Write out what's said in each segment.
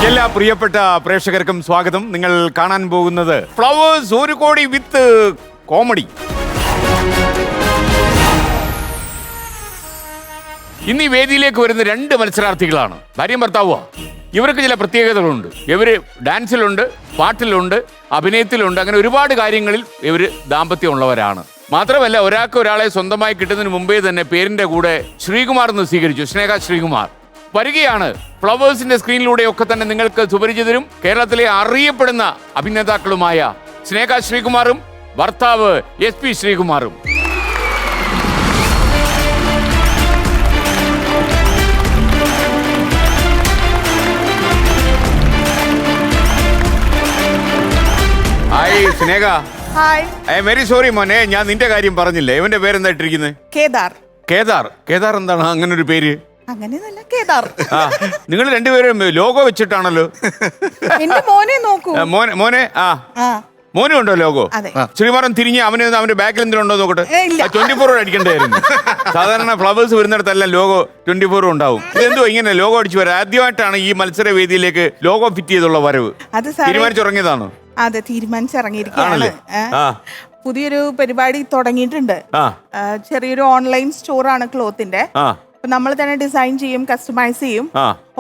എല്ലാ പ്രിയപ്പെട്ട പ്രേക്ഷകർക്കും സ്വാഗതം. നിങ്ങൾ കാണാൻ പോകുന്നത് ഫ്ലവേഴ്സ് 1 കോടി വിത്ത് കോമഡി. ഇന്ന് ഈ വേദിയിലേക്ക് വരുന്ന 2 മത്സരാർത്ഥികളാണ്, ഭാര്യയും ഭർത്താവുക. ഇവർക്ക് ചില പ്രത്യേകതകളുണ്ട്. ഇവര് ഡാൻസിലുണ്ട്, പാട്ടിലുണ്ട്, അഭിനയത്തിലുണ്ട്, അങ്ങനെ ഒരുപാട് കാര്യങ്ങളിൽ ഇവർ ദാമ്പത്യമുള്ളവരാണ്. മാത്രമല്ല, ഒരാളെ സ്വന്തമായി കിട്ടുന്നതിന് മുമ്പേ തന്നെ പേരിന്റെ കൂടെ ശ്രീകുമാർ എന്ന് സ്വീകരിച്ചു. സ്നേഹ ശ്രീകുമാർ വരികയാണ്. ഫ്ലവേഴ്സിന്റെ സ്ക്രീനിലൂടെയൊക്കെ തന്നെ നിങ്ങൾക്ക് സുപരിചിതരും കേരളത്തിലെ അറിയപ്പെടുന്ന അഭിനേതാക്കളുമായ സ്നേഹ ശ്രീകുമാറും ഭർത്താവ് SP ശ്രീകുമാറും. Hi Sneha. Hi. I am very sorry മോനെ, ഞാൻ നിന്റെ കാര്യം പറഞ്ഞില്ലേ. ഇവന്റെ പേരെന്താ ഇട്ടിരിക്കുന്നത്? കേദാർ. കേദാർ. കേദാർ എന്താണ് അങ്ങനെ ഒരു പേര്? അങ്ങനെയൊന്നുമല്ല, കേദാർ. നിങ്ങൾ രണ്ടുപേരും ലോഗോ വെച്ചിട്ടാണല്ലോ. എന്റെ മോനെ നോക്കൂ. മോനെ മോനും ഉണ്ടോ ലോഗോ? അതെ. ശ്രീമാറൻ തിരിഞ്ഞ് അവന്റെ ബാക്കിൽ എന്തെങ്കിലും ഉണ്ടോ നോക്കട്ടെ. 24 അടിക്കേണ്ടായിരുന്നു. സാധാരണ ഫ്ലവേഴ്സ് വരുന്നിടത്തല്ല ലോഗോ 24 ഉണ്ടാവും. ഇതെന്തോ ഇങ്ങനെ ലോഗോ അടിച്ചു വരാം? ആദ്യമായിട്ടാണ് ഈ മത്സര വേദിയിലേക്ക് ലോഗോ ഫിറ്റ് ചെയ്തുള്ള വരവ്. തീരുമാനിച്ചിറങ്ങിയതാണോ? അതെ, തീരുമാനിച്ചിറങ്ങിയിരിക്കുകയാണ്. പുതിയൊരു പരിപാടി തുടങ്ങിയിട്ടുണ്ട്. ചെറിയൊരു ഓൺലൈൻ സ്റ്റോറാണ് ക്ലോത്തിന്റെ. നമ്മൾ തന്നെ ഡിസൈൻ ചെയ്യും, കസ്റ്റമൈസ് ചെയ്യും.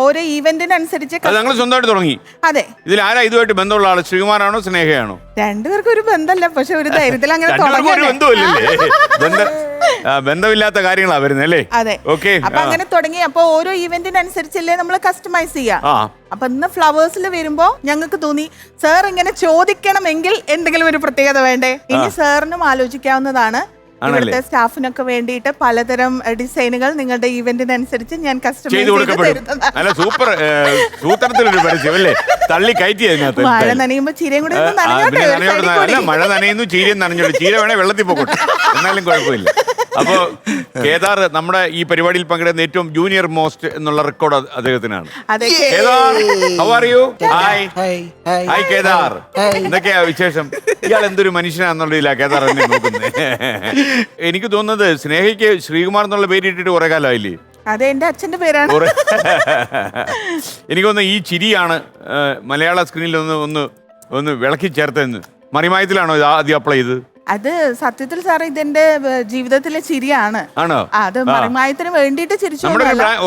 ഓരോ ഈവന്റിനനുസരിച്ച് ഞങ്ങൾ സ്വന്തമായിട്ട് തുടങ്ങി. അതെ. ഇതിൽ ആരാ ഇതുമായിട്ട് ബന്ധമുള്ള ആള്? ശ്രീകുമാറാണോ സ്നേഹയാണോ? രണ്ടുപേർക്കും ഒരു ബന്ധമല്ല, പക്ഷെ ഒരു ധൈര്യത്തിൽ അങ്ങനെ ബന്ധമില്ലാത്ത കാര്യങ്ങളാ വരുന്നല്ലേ? അതെ. ഓക്കെ. അപ്പൊ അങ്ങനെ തുടങ്ങി. അപ്പൊ ഓരോ ഈവന്റിനനുസരിച്ചല്ലേ നമ്മൾ കസ്റ്റമൈസ് ചെയ്യാം. അപ്പൊ ഇന്ന് ഫ്ലവേഴ്സിൽ വരുമ്പോ ഞങ്ങൾക്ക് തോന്നി സാർ ഇങ്ങനെ ചോദിക്കണമെങ്കിൽ എന്തെങ്കിലും ഒരു പ്രത്യേകത വേണ്ടേ. ഇനി സാറിനും ആലോചിക്കാവുന്നതാണ്. ഇവിടുത്തെ സ്റ്റാഫിനൊക്കെ വേണ്ടിയിട്ട് പലതരം ഡിസൈനുകൾ നിങ്ങളുടെ ഈവന്റിനനുസരിച്ച് ഞാൻ കസ്റ്റമൈസ് സൂപ്പർ സൂത്രത്തിലൊരു പരസ്യമല്ലേ? തള്ളി കയറ്റി. മഴ നനയുമ്പോ ചീരയും കൂടെ മഴ നനയുന്നു, ചീരയും നനഞ്ഞോളൂ. ചീര വേണേ വെള്ളത്തിൽ പോകട്ടെ, എന്നാലും കുഴപ്പമില്ല. അപ്പോ കേദാർ നമ്മുടെ ഈ പരിപാടിയിൽ പങ്കെടുക്കുന്ന ഏറ്റവും ജൂനിയർ മോസ്റ്റ് എന്നുള്ള റെക്കോർഡ് അദ്ദേഹത്തിനാണ്. Kedar, how are you? Hi Kedar, എന്തൊക്കെയാ വിശേഷം? ഇയാൾ എന്തൊരു മനുഷ്യനാന്നുള്ളതിലാ കേദാർ എന്നെ നോക്കുന്നത്. എനിക്ക് തോന്നുന്നത് സ്നേഹയ്ക്ക് ശ്രീകുമാർ എന്നുള്ള പേര് ഇട്ടിട്ട് കുറെ കാലമായില്ലേ? അതെ, എന്റെ അച്ഛന്റെ പേരാണ്. എനിക്ക് തോന്നുന്നു ഈ ചിരിയാണ് മലയാള സ്ക്രീനിൽ ഒന്ന് വിളക്കി ചേർത്തെന്ന്. മറിമായത്തിലാണോ ഇത് ആദ്യം അപ്ലൈ ചെയ്ത്? അത് സത്യത്തിൽ സാർ ഇതെന്റെ ജീവിതത്തിലെ ചിരിയാണ്. ആണോ? അത് മറിമായത്തിന് വേണ്ടിട്ട് ചിരിച്ചു.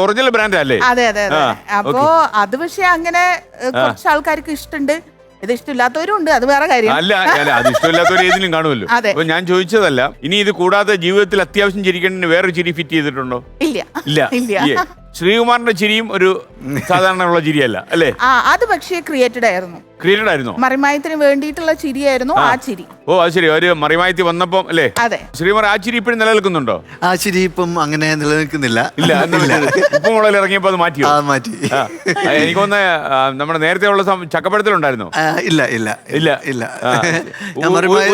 ഒറിജിനൽ ബ്രാൻഡ് അല്ലേ? അതെ അതെ അതെ. അപ്പോ അത് പക്ഷെ അങ്ങനെ കുറച്ച് ആൾക്കാർക്ക് ഇഷ്ടമുണ്ട്, ഇത് ഇഷ്ടമില്ലാത്തവരും ഉണ്ട്. അത് വേറെ കാര്യം. അല്ല, അത് ഇഷ്ടമില്ലാത്തവർ ഏതിലും കാണുമല്ലോ. അപ്പൊ ഞാൻ ചോദിച്ചതല്ല. ഇനി ഇത് കൂടാതെ ജീവിതത്തിൽ അത്യാവശ്യം ചിരിക്കേണ്ടതിന് വേറൊരു ചിരി ഫിറ്റ് ചെയ്തിട്ടുണ്ടോ? ഇല്ല. ശ്രീകുമാറിന്റെ ചിരിയും ഒരു സാധാരണ ചിരിയല്ല അല്ലേ? അത് പക്ഷേ ക്രിയേറ്റഡ് ആയിരുന്നു. മറിമായത്തിന് വേണ്ടിയിട്ടുള്ള ചിരിയായിരുന്നു ആ ചിരി. ഓ, അത് ശരി. ഒരു മറിമായത്തി വന്നപ്പം അല്ലേ? അതെ. ശ്രീകുമാർ, ആ ചിരി ഇപ്പോഴും നിലനിൽക്കുന്നുണ്ടോ? ആ ചിരി ഇപ്പം അങ്ങനെ നിലനിൽക്കുന്നില്ല. ഇപ്പം മുളയിൽ ഇറങ്ങിയപ്പോ അത് മാറ്റി. എനിക്കൊന്ന് നമ്മുടെ നേരത്തെ ഉള്ള ചക്കപ്പഴത്തിലുണ്ടായിരുന്നോ? ഇല്ല.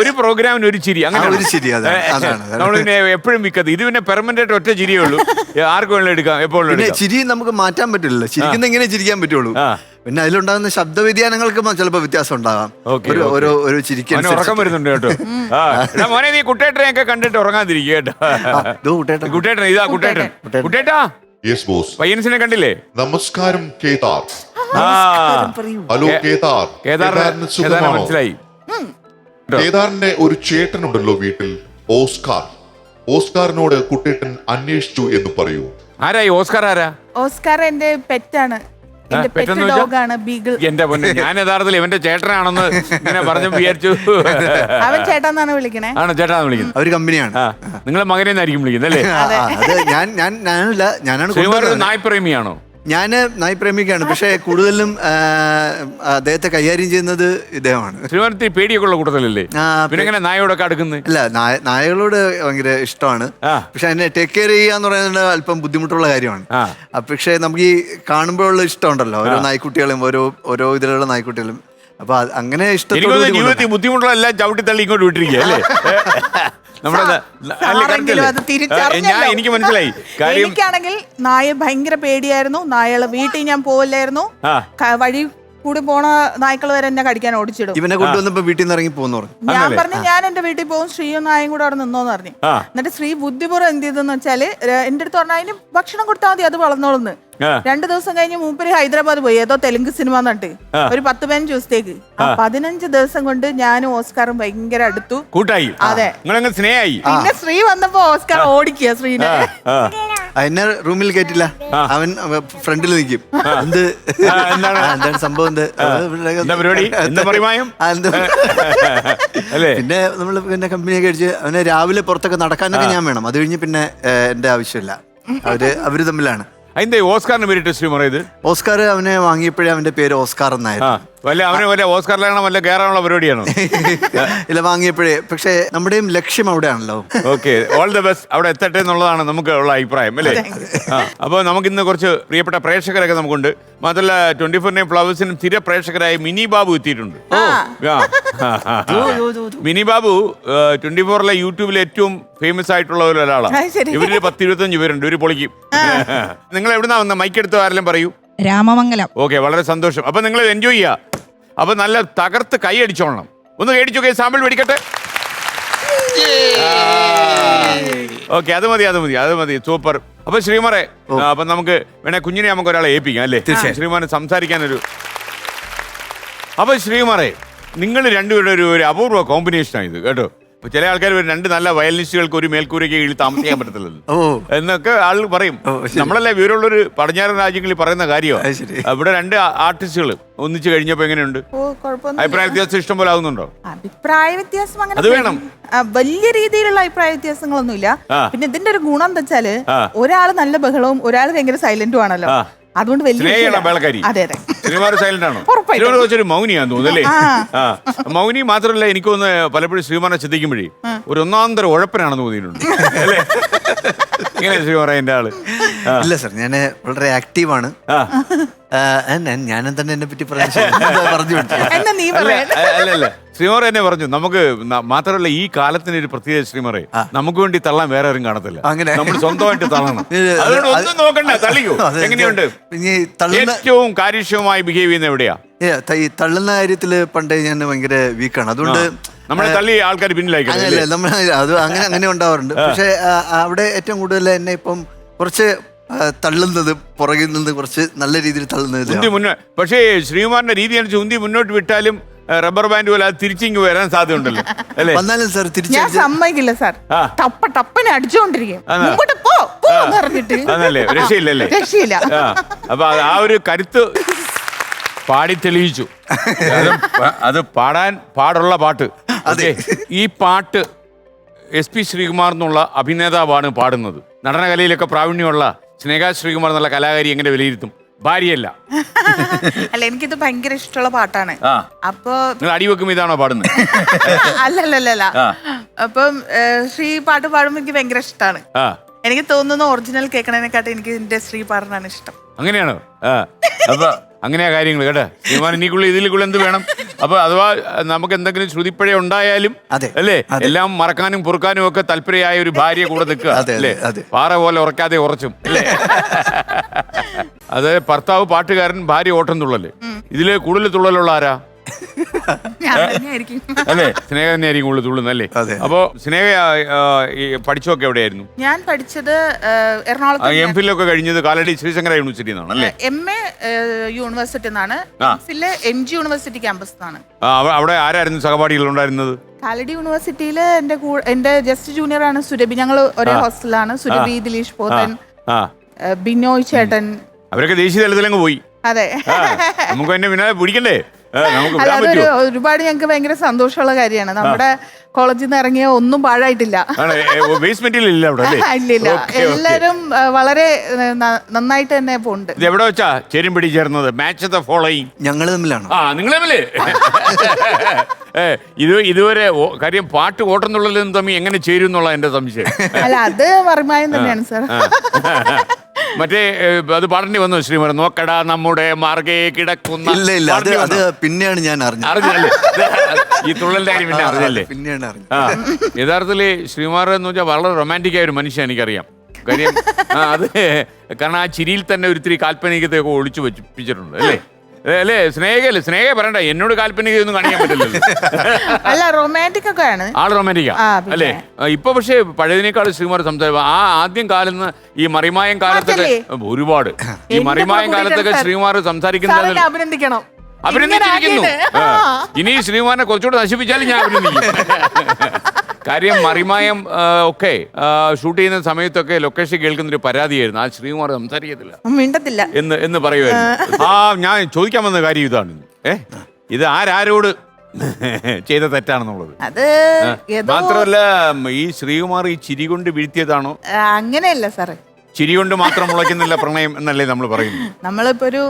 ഒരു പ്രോഗ്രാമിന് ഒരു ചിരി, അങ്ങനെ നമ്മളിങ്ങനെ എപ്പോഴും വിൽക്കത്. ഇത് പിന്നെ പെർമനന്റ് ഒറ്റ ചിരിയേ ഉള്ളൂ. ആർക്കും വേണം എടുക്കാം, എപ്പോഴും. ചിരി നമുക്ക് മാറ്റാൻ പറ്റില്ലല്ലോ. ചിരിക്കുന്ന എങ്ങനെ ചിരിക്കാൻ പറ്റുള്ളൂ. പിന്നെ അതിലുണ്ടാകുന്ന ശബ്ദ വ്യതിയാനങ്ങൾക്ക് ചിലപ്പോ വ്യത്യാസം ഉണ്ടാകാം. ഒരു ചിരിക്കാൻ ഉറക്കം വരുന്നുണ്ട് കേട്ടോ. മോനെ, നീ കുട്ടേട്ടനെയൊക്കെ കണ്ടിട്ട് ഉറങ്ങാതിരിക്കുക കേട്ടോ. കുട്ടേട്ടാ, പയ്യൻസിനെ കണ്ടില്ലേ? നമസ്കാരം കേദാർ. ഹലോ കേദാർ. മനസ്സിലായി. കേദാറിന്റെ ഒരു ചേട്ടനുണ്ടല്ലോ വീട്ടിൽ, ഓസ്കാർ. ഓസ്കാറിനോട് കുട്ടേട്ടൻ അന്വേഷിച്ചു എന്ന് പറയൂ. ആരായി ഓസ്കാർ? ഓസ്കാർ എന്റെ പെറ്റാണ്. എന്റെ പൊന്നെ, ഞാൻ യഥാർത്ഥത്തിൽ ഇവന്റെ ചേട്ടനാണെന്ന് ഇങ്ങനെ പറഞ്ഞു വിചാരിച്ചു. അവൻ ചേട്ടാന്നാണ് വിളിക്കണേ. ആണോ? ചേട്ടാന്ന് വിളിക്കുന്നത്. അവര് കമ്പനിയാണ്. നിങ്ങളെ മകനെന്നായിരിക്കും വിളിക്കുന്നത് അല്ലേ? ഞാനാണ്. നായ്പ്രേമിയാണോ? ഞാന് നായ്പ്രേമിക്കാണ്. പക്ഷെ കൂടുതലും അദ്ദേഹത്തെ കൈകാര്യം ചെയ്യുന്നത് ഇദ്ദേഹമാണ്. ശ്രീമാനത്തിൽ പേടിയൊക്കെ ഉള്ള കൂട്ടത്തിലല്ലേ? പിന്നെ എങ്ങനെ നായോടൊക്കെ അടുക്കുന്നത്? അല്ല, നായകളോട് ഭയങ്കര ഇഷ്ടമാണ്. പക്ഷെ അതിനെ ടേക്ക് കെയർ ചെയ്യാന്ന് പറയുന്നത് അല്പം ബുദ്ധിമുട്ടുള്ള കാര്യമാണ്. പക്ഷെ നമുക്ക് ഈ കാണുമ്പോഴുള്ള ഇഷ്ടമുണ്ടല്ലോ, ഓരോ നായ്ക്കുട്ടികളും ഓരോ ഇതിലുള്ള നായ്ക്കുട്ടികളും. അപ്പൊ അങ്ങനെ ഇഷ്ടത്തോടെ ജീവിതത്തിൽ ബുദ്ധിമുട്ടുള്ള എല്ലാം ചവിട്ടി തള്ളി ഇങ്ങോട്ട് വിട്ടിരിക്കുക അല്ലേ? എനിക്ക് മനസ്സിലായി. എനിക്കാണെങ്കിൽ നായ ഭയങ്കര പേടിയായിരുന്നു. നായകളെ വീട്ടിൽ ഞാൻ പോവില്ലായിരുന്നു. വഴി കൂടി പോണ നായ്ക്കൾ വരെ എന്നെ കടിക്കാൻ ഓടിച്ചിടും. ഇവനെ കൊണ്ടുവന്നപ്പോ വീട്ടിൽ നിന്ന് ഇറങ്ങി പോകുന്നു പറഞ്ഞു. ഞാൻ പറഞ്ഞു ഞാൻ എന്റെ വീട്ടിൽ പോകും, ശ്രീയും നായും കൂടെ അവിടെ നിന്നോന്ന് പറഞ്ഞു. എന്നിട്ട് ശ്രീ ബുദ്ധിപൂർവ്വം എന്ത് ചെയ്തെന്ന് വെച്ചാല് എന്റെ അടുത്ത് പറഞ്ഞാൽ അതിന് ഭക്ഷണം കൊടുത്താൽ മതി, അത് വളർന്നോളുന്ന്. 2 ദിവസം കഴിഞ്ഞ് മൂപ്പര് ഹൈദരാബാദ് പോയി, ഏതോ തെലുങ്ക് സിനിമ നട്ട് ഒരു 10-15 ദിവസത്തേക്ക്. 15 ദിവസം കൊണ്ട് ഞാനും ഓസ്കാറും ഭയങ്കര അടുത്തു, കൂട്ടായി. അതെ, സ്നേഹായി. പിന്നെ ശ്രീ വന്നപ്പോ ഓസ്കാർ ഓടിക്കുക ശ്രീനെ. എന്നെ റൂമിൽ കയറ്റില്ല, അവൻ ഫ്രണ്ടിൽ നിൽക്കും. എന്താണ് സംഭവം, പിന്നെ നമ്മള് പിന്നെ കമ്പനിയൊക്കെ അടിച്ച് അവനെ രാവിലെ പുറത്തൊക്കെ നടക്കാനൊക്കെ ഞാൻ വേണം. അത് കഴിഞ്ഞ് പിന്നെ എന്റെ ആവശ്യമില്ല, അവര് തമ്മിലാണ്. അതിന്റെ ഓസ്കാറിന് പേരിട്ട് ശ്രീ പറയത് ഓസ്കാർ അവനെ വാങ്ങിയപ്പോഴേ അവന്റെ പേര് ഓസ്കാർ എന്നായിരുന്നു. ഓസ്കാറിലാണ് വല്ല കയറാനുള്ള പരിപാടിയാണോ? ഇല്ല, വാങ്ങിയപ്പോഴേ. പക്ഷെ നമ്മുടെയും ലക്ഷ്യം അവിടെയാണല്ലോ. ഓക്കെ, ഓൾ ദ ബെസ്റ്റ്, അവിടെ എത്തട്ടെ എന്നുള്ളതാണ് നമുക്ക് ഉള്ള അഭിപ്രായം അല്ലേ? അപ്പോൾ നമുക്ക് ഇന്ന് കുറച്ച് പ്രിയപ്പെട്ട പ്രേക്ഷകരൊക്കെ നമുക്കുണ്ട്. മാത്രമല്ല 24 ഫ്ലവേഴ്സിനും സ്ഥിര പ്രേക്ഷകരായ മിനി ബാബു എത്തിയിട്ടുണ്ട്. മിനി ബാബു 24 യൂട്യൂബിൽ ഏറ്റവും ഫേമസ് ആയിട്ടുള്ള ഒരാളാണ്. ഇവരിൽ 10-25 പേരുണ്ട്, ഒരു പൊളിക്കും. നിങ്ങൾ എവിടുന്നാ വന്ന മൈക്ക് എടുത്തോ ആരെല്ലാം പറയൂ. രാമമംഗലം. ഓക്കെ, വളരെ സന്തോഷം. അപ്പൊ നിങ്ങൾ എൻജോയ് ചെയ്യാ. അപ്പൊ നല്ല തകർത്ത് കൈ അടിച്ചോളണം. ഒന്ന് കേടിച്ചോക്കെ, സാമ്പിൾ മേടിക്കട്ടെ. ഓക്കെ, അത് മതി. സൂപ്പർ. അപ്പൊ ശ്രീമാറെ, അപ്പൊ നമുക്ക് വേണേ കുഞ്ഞിനെ നമുക്ക് ഒരാളെ ഏൽപ്പിക്കാം അല്ലേ? ശ്രീമാനെ സംസാരിക്കാനൊരു. അപ്പൊ ശ്രീമാറെ, നിങ്ങൾ രണ്ടുപേരുടെ ഒരു അപൂർവ കോമ്പിനേഷനാണ് ഇത് കേട്ടോ. ചില ആൾക്കാർ 2 നല്ല വയലിനിസ്റ്റുകൾക്ക് ഒരു മേൽക്കൂരയ്ക്ക് കീഴിൽ താമസിക്കാൻ പറ്റത്തില്ലല്ലോ എന്നൊക്കെ ആളുകൾ പറയും. നമ്മളല്ലേ വിവരമുള്ളൊരു പടിഞ്ഞാറൻ രാജ്യങ്ങളിൽ പറയുന്ന കാര്യമാണ്. ഇവിടെ 2 ആർട്ടിസ്റ്റുകൾ ഒന്നിച്ചു കഴിഞ്ഞപ്പോ എങ്ങനെയുണ്ട്? അഭിപ്രായ വ്യത്യാസം ഇഷ്ടം പോലെ ആകുന്നുണ്ടോ? അഭിപ്രായ വ്യത്യാസം അങ്ങനെ അത് വേണം. വലിയ രീതിയിലുള്ള അഭിപ്രായ വ്യത്യാസങ്ങളൊന്നുമില്ല. പിന്നെ ഇതിന്റെ ഒരു ഗുണം എന്താ വെച്ചാല് ഒരാള് നല്ല ബഹളവും ഒരാൾ ഭയങ്കര സൈലന്റും ആണല്ലോ. അതുകൊണ്ട് മൗനിയാന്ന് തോന്നുന്നല്ലേ? മൗനി മാത്രമല്ല, എനിക്ക് തോന്നുന്നു പലപ്പോഴും ശ്രീമാനെ ശ്രദ്ധിക്കുമ്പോഴേ ഒരു ഒന്നാന്തര ഉഴപ്പനാണെന്ന് തോന്നിയിട്ടുണ്ട് അല്ലേ? ഇങ്ങനെ ശ്രീമാറ എന്റെ ആള്. ഇല്ല സർ, ഞാന് വളരെ ആക്റ്റീവാണ്. ഞാൻ തന്നെ എന്നെ പറ്റി അല്ലല്ല, ശ്രീമാറ എന്നെ പറഞ്ഞു. നമുക്ക് മാത്രമല്ല, ഈ കാലത്തിന് ഒരു പ്രത്യേക ശ്രീമാറെ, നമുക്ക് വേണ്ടി തള്ളാൻ വേറെ ആരും കാണത്തില്ല. നമ്മൾ സ്വന്തമായിട്ട് തള്ളണം. അതുകൊണ്ട് ഒന്നും നോക്കണ്ട, തള്ളിക്കോ. എങ്ങനെയുണ്ട്? ഏറ്റവും കാര്യക്ഷമമായി ബിഹേവ് ചെയ്യുന്ന എവിടെയാ? ഈ തള്ളുന്ന കാര്യത്തില് പണ്ടേ ഞാൻ ഭയങ്കര വീക്കാണ്. അതുകൊണ്ട് നമ്മളെ തള്ളി ആൾക്കാർ പിന്നിലായി. അത് അങ്ങനെ ഉണ്ടാവാറുണ്ട്. പക്ഷെ അവിടെ ഏറ്റവും കൂടുതൽ എന്നെ ഇപ്പം കുറച്ച് തള്ളുന്നത്, പുറകിൽ നിന്ന് കുറച്ച് നല്ല രീതിയിൽ തള്ളുന്നത്. പക്ഷേ ശ്രീകുമാറിന്റെ രീതി അനുസരിച്ച് ഉന്തി മുന്നോട്ട് വിട്ടാലും റബ്ബർ ബാൻഡ് പോലെ അത് തിരിച്ചിങ്ങ് വരാൻ സാധ്യതയുണ്ടല്ലോ അല്ലേ? വന്നാലും സാർ ഞാൻ സമ്മതിക്കില്ല സാർ. ടപ്പനെ അടിച്ചോണ്ടിരിക്കും. രക്ഷയില്ല. അപ്പൊ ആ ഒരു കരുത്ത് പാടി തെളിയിച്ചു. അത് പാടാൻ പാടുള്ള പാട്ട്. അതെ, ഈ പാട്ട് SP ശ്രീകുമാർ എന്നുള്ള അഭിനേതാവാണ് പാടുന്നത്. നടനകലയിലൊക്കെ പ്രാവീണ്യമുള്ള സ്നേഹ ശ്രീകുമാർ എന്നുള്ള കലാകാരി എങ്ങനെ വിലയിരുത്തും? ഭാര്യയല്ല. അല്ല, എനിക്കിത് ഭയങ്കര ഇഷ്ടമുള്ള പാട്ടാണ്. അപ്പൊ നിങ്ങൾ അടിവെക്കും ഇതാണോ പാടുന്നത്? അല്ലല്ല. അപ്പം ശ്രീ പാട്ട് പാടുമ്പോ എനിക്ക് ഭയങ്കര ഇഷ്ടമാണ്. എനിക്ക് തോന്നുന്നു ഒറിജിനൽ കേൾക്കണതിനെക്കാട്ടും എനിക്ക് എന്റെ ശ്രീ പാടാനാണ് ഇഷ്ടം. അങ്ങനെയാണോ? അപ്പൊ അങ്ങനെയാ കാര്യങ്ങൾ കേട്ടോ. ശ്രീമാനിക്കുള്ള ഇതിലേക്കുള്ള എന്ത് വേണം? അപ്പൊ അഥവാ നമുക്ക് എന്തെങ്കിലും ശ്രുതിപ്പഴ ഉണ്ടായാലും അല്ലേ, എല്ലാം മറക്കാനും പൊറുക്കാനും ഒക്കെ താല്പര്യമായ ഒരു ഭാര്യ കൂടെ നിൽക്കുക അല്ലേ? പാറ പോലെ ഉറക്കാതെ ഉറച്ചും അല്ലേ? അത് ഭർത്താവ് പാട്ടുകാരൻ, ഭാര്യ ഓട്ടം തുള്ളല്. ഇതില് കൂടുതൽ തുള്ളലുള്ള ആരാ? അല്ലേ, സ്നേഹ തന്നെയായിരിക്കും കൂടുതൽ തുള്ളുന്നല്ലേ? അപ്പൊ സ്നേഹ പഠിച്ചൊക്കെ എവിടെയായിരുന്നു? ഞാൻ പഠിച്ചത് എറണാകുളത്ത്. MPhil ഒക്കെ കഴിഞ്ഞത് കാലടി ശ്രീശങ്കര യൂണിവേഴ്സിറ്റി നിന്നാണ് അല്ലേ? MA യൂണിവേഴ്സിറ്റി നിന്നാണ്. MPhil NG യൂണിവേഴ്സിറ്റി ക്യാമ്പസ് നിന്നാണ്. അവിടെ ആരായിരുന്നു സഹപാഠികൾ ഉണ്ടായിരുന്നത്? കാലടി യൂണിവേഴ്സിറ്റിയിൽ എന്റെ ജസ്റ്റ് ജൂനിയർ ആണ് സുരഭി. ഞങ്ങൾ ഒരേ ഹോസ്റ്റലാണ്. സുരഭി, ദിലീഷ് പോത്തൻ, ബിനോയ് ചേട്ടൻ, അവരൊക്കെ ദേശീയ തലത്തിലങ്ങ് പോയി. അതെ, നമുക്ക് എന്നെ പിന്നെ പിടിക്കണ്ടേ? അതൊരു ഒരുപാട് ഞങ്ങൾക്ക് ഭയങ്കര സന്തോഷമുള്ള കാര്യമാണ്. നമ്മുടെ കോളേജിൽ നിന്ന് ഇറങ്ങിയ ഒന്നും പാഴായിട്ടില്ല. ഇല്ല, എല്ലാരും വളരെ നന്നായിട്ട് തന്നെ പോണ്ട്. എവിടെ വെച്ചാ ചേരുംപിടി ചേർന്നത്? മാച്ച് ദ ഫോളോയിങ് ഞങ്ങൾ തമ്മിലാണ്. നിങ്ങൾ തമ്മില് ഇതുവരെ കാര്യം പാട്ട് ഓട്ടുന്നുള്ളതിലും തമ്മിൽ എങ്ങനെ ചേരും എന്നുള്ള എന്റെ സംശയം. അല്ല, അത് മറിമായം തന്നെയാണ് സാർ. മറ്റേ അത് പാടേണ്ടി വന്നു ശ്രീമാർ. നോക്കടാ നമ്മുടെ മാർഗേ കിടക്കുന്ന. ഇല്ല, അത് പിന്നെയാണ് ഞാൻ അറിഞ്ഞല്ലേ ഈ തുള്ളലിന്റെ കാര്യം. പിന്നെ അറിഞ്ഞല്ലേ? പിന്നെയാണ് അറിഞ്ഞത്. യഥാർത്ഥത്തില് ശ്രീമാർ എന്ന് വെച്ചാൽ വളരെ റൊമാൻറ്റിക് ആയ ഒരു മനുഷ്യൻ, എനിക്കറിയാം. കാര്യം അത് കാരണം ആ ചിരിയിൽ തന്നെ ഒരിത്തിരി കാൽപ്പനികതയൊക്കെ ഒളിച്ചു വെച്ചിട്ടുണ്ട് അല്ലേ? അല്ലേ സ്നേഹ പറയണ്ട, എന്നോട് കാൽപ്പനിക ഒന്നും കാണിക്കാൻ പറ്റില്ലല്ലോ. അല്ല റൊമാൻറ്റിക് ഒക്കെ ആണ് ആള് റൊമാൻറ്റിക്കാ അല്ലേ? ഇപ്പൊ പക്ഷേ പഴയതിനേക്കാൾ ശ്രീകുമാർ സംസാരിക്കും. ആ ആദ്യം കാലത്ത് ഈ മറിമായം കാലത്തൊക്കെ ഒരുപാട് ഈ മറിമായം കാലത്തൊക്കെ ശ്രീകുമാർ സംസാരിക്കുന്നത് അഭിനന്ദിക്കണം. അഭിനന്ദിച്ചിരിക്കുന്നു. ഇനി ശ്രീകുമാറിനെ കുറച്ചുകൂടെ നശിപ്പിച്ചാലും ഞാൻ അഭിനന്ദിക്കും. കാര്യം മറിമായം ഒക്കെ ഷൂട്ട് ചെയ്യുന്ന സമയത്തൊക്കെ ലൊക്കേഷൻ കേൾക്കുന്നൊരു പരാതിയായിരുന്നു, ആ ശ്രീകുമാർ സംസാരിക്കത്തില്ല, മിണ്ടത്തില്ല എന്ന് പറയുമായിരുന്നു. ഞാൻ ചോദിക്കാൻ വന്ന കാര്യം ഇതാണ്, ഇത് ആരോട് ചെയ്ത തെറ്റാണെന്നുള്ളത്. അത് മാത്രമല്ല ഈ ശ്രീകുമാർ ഈ ചിരി കൊണ്ട് വീഴ്ത്തിയതാണോ? അങ്ങനെയല്ല സാറേ, ചിരി കൊണ്ട് മാത്രം മുളയ്ക്കുന്നില്ല പ്രണയം എന്നല്ലേ നമ്മൾ പറയുന്നത്. നമ്മളിപ്പോ ഒരു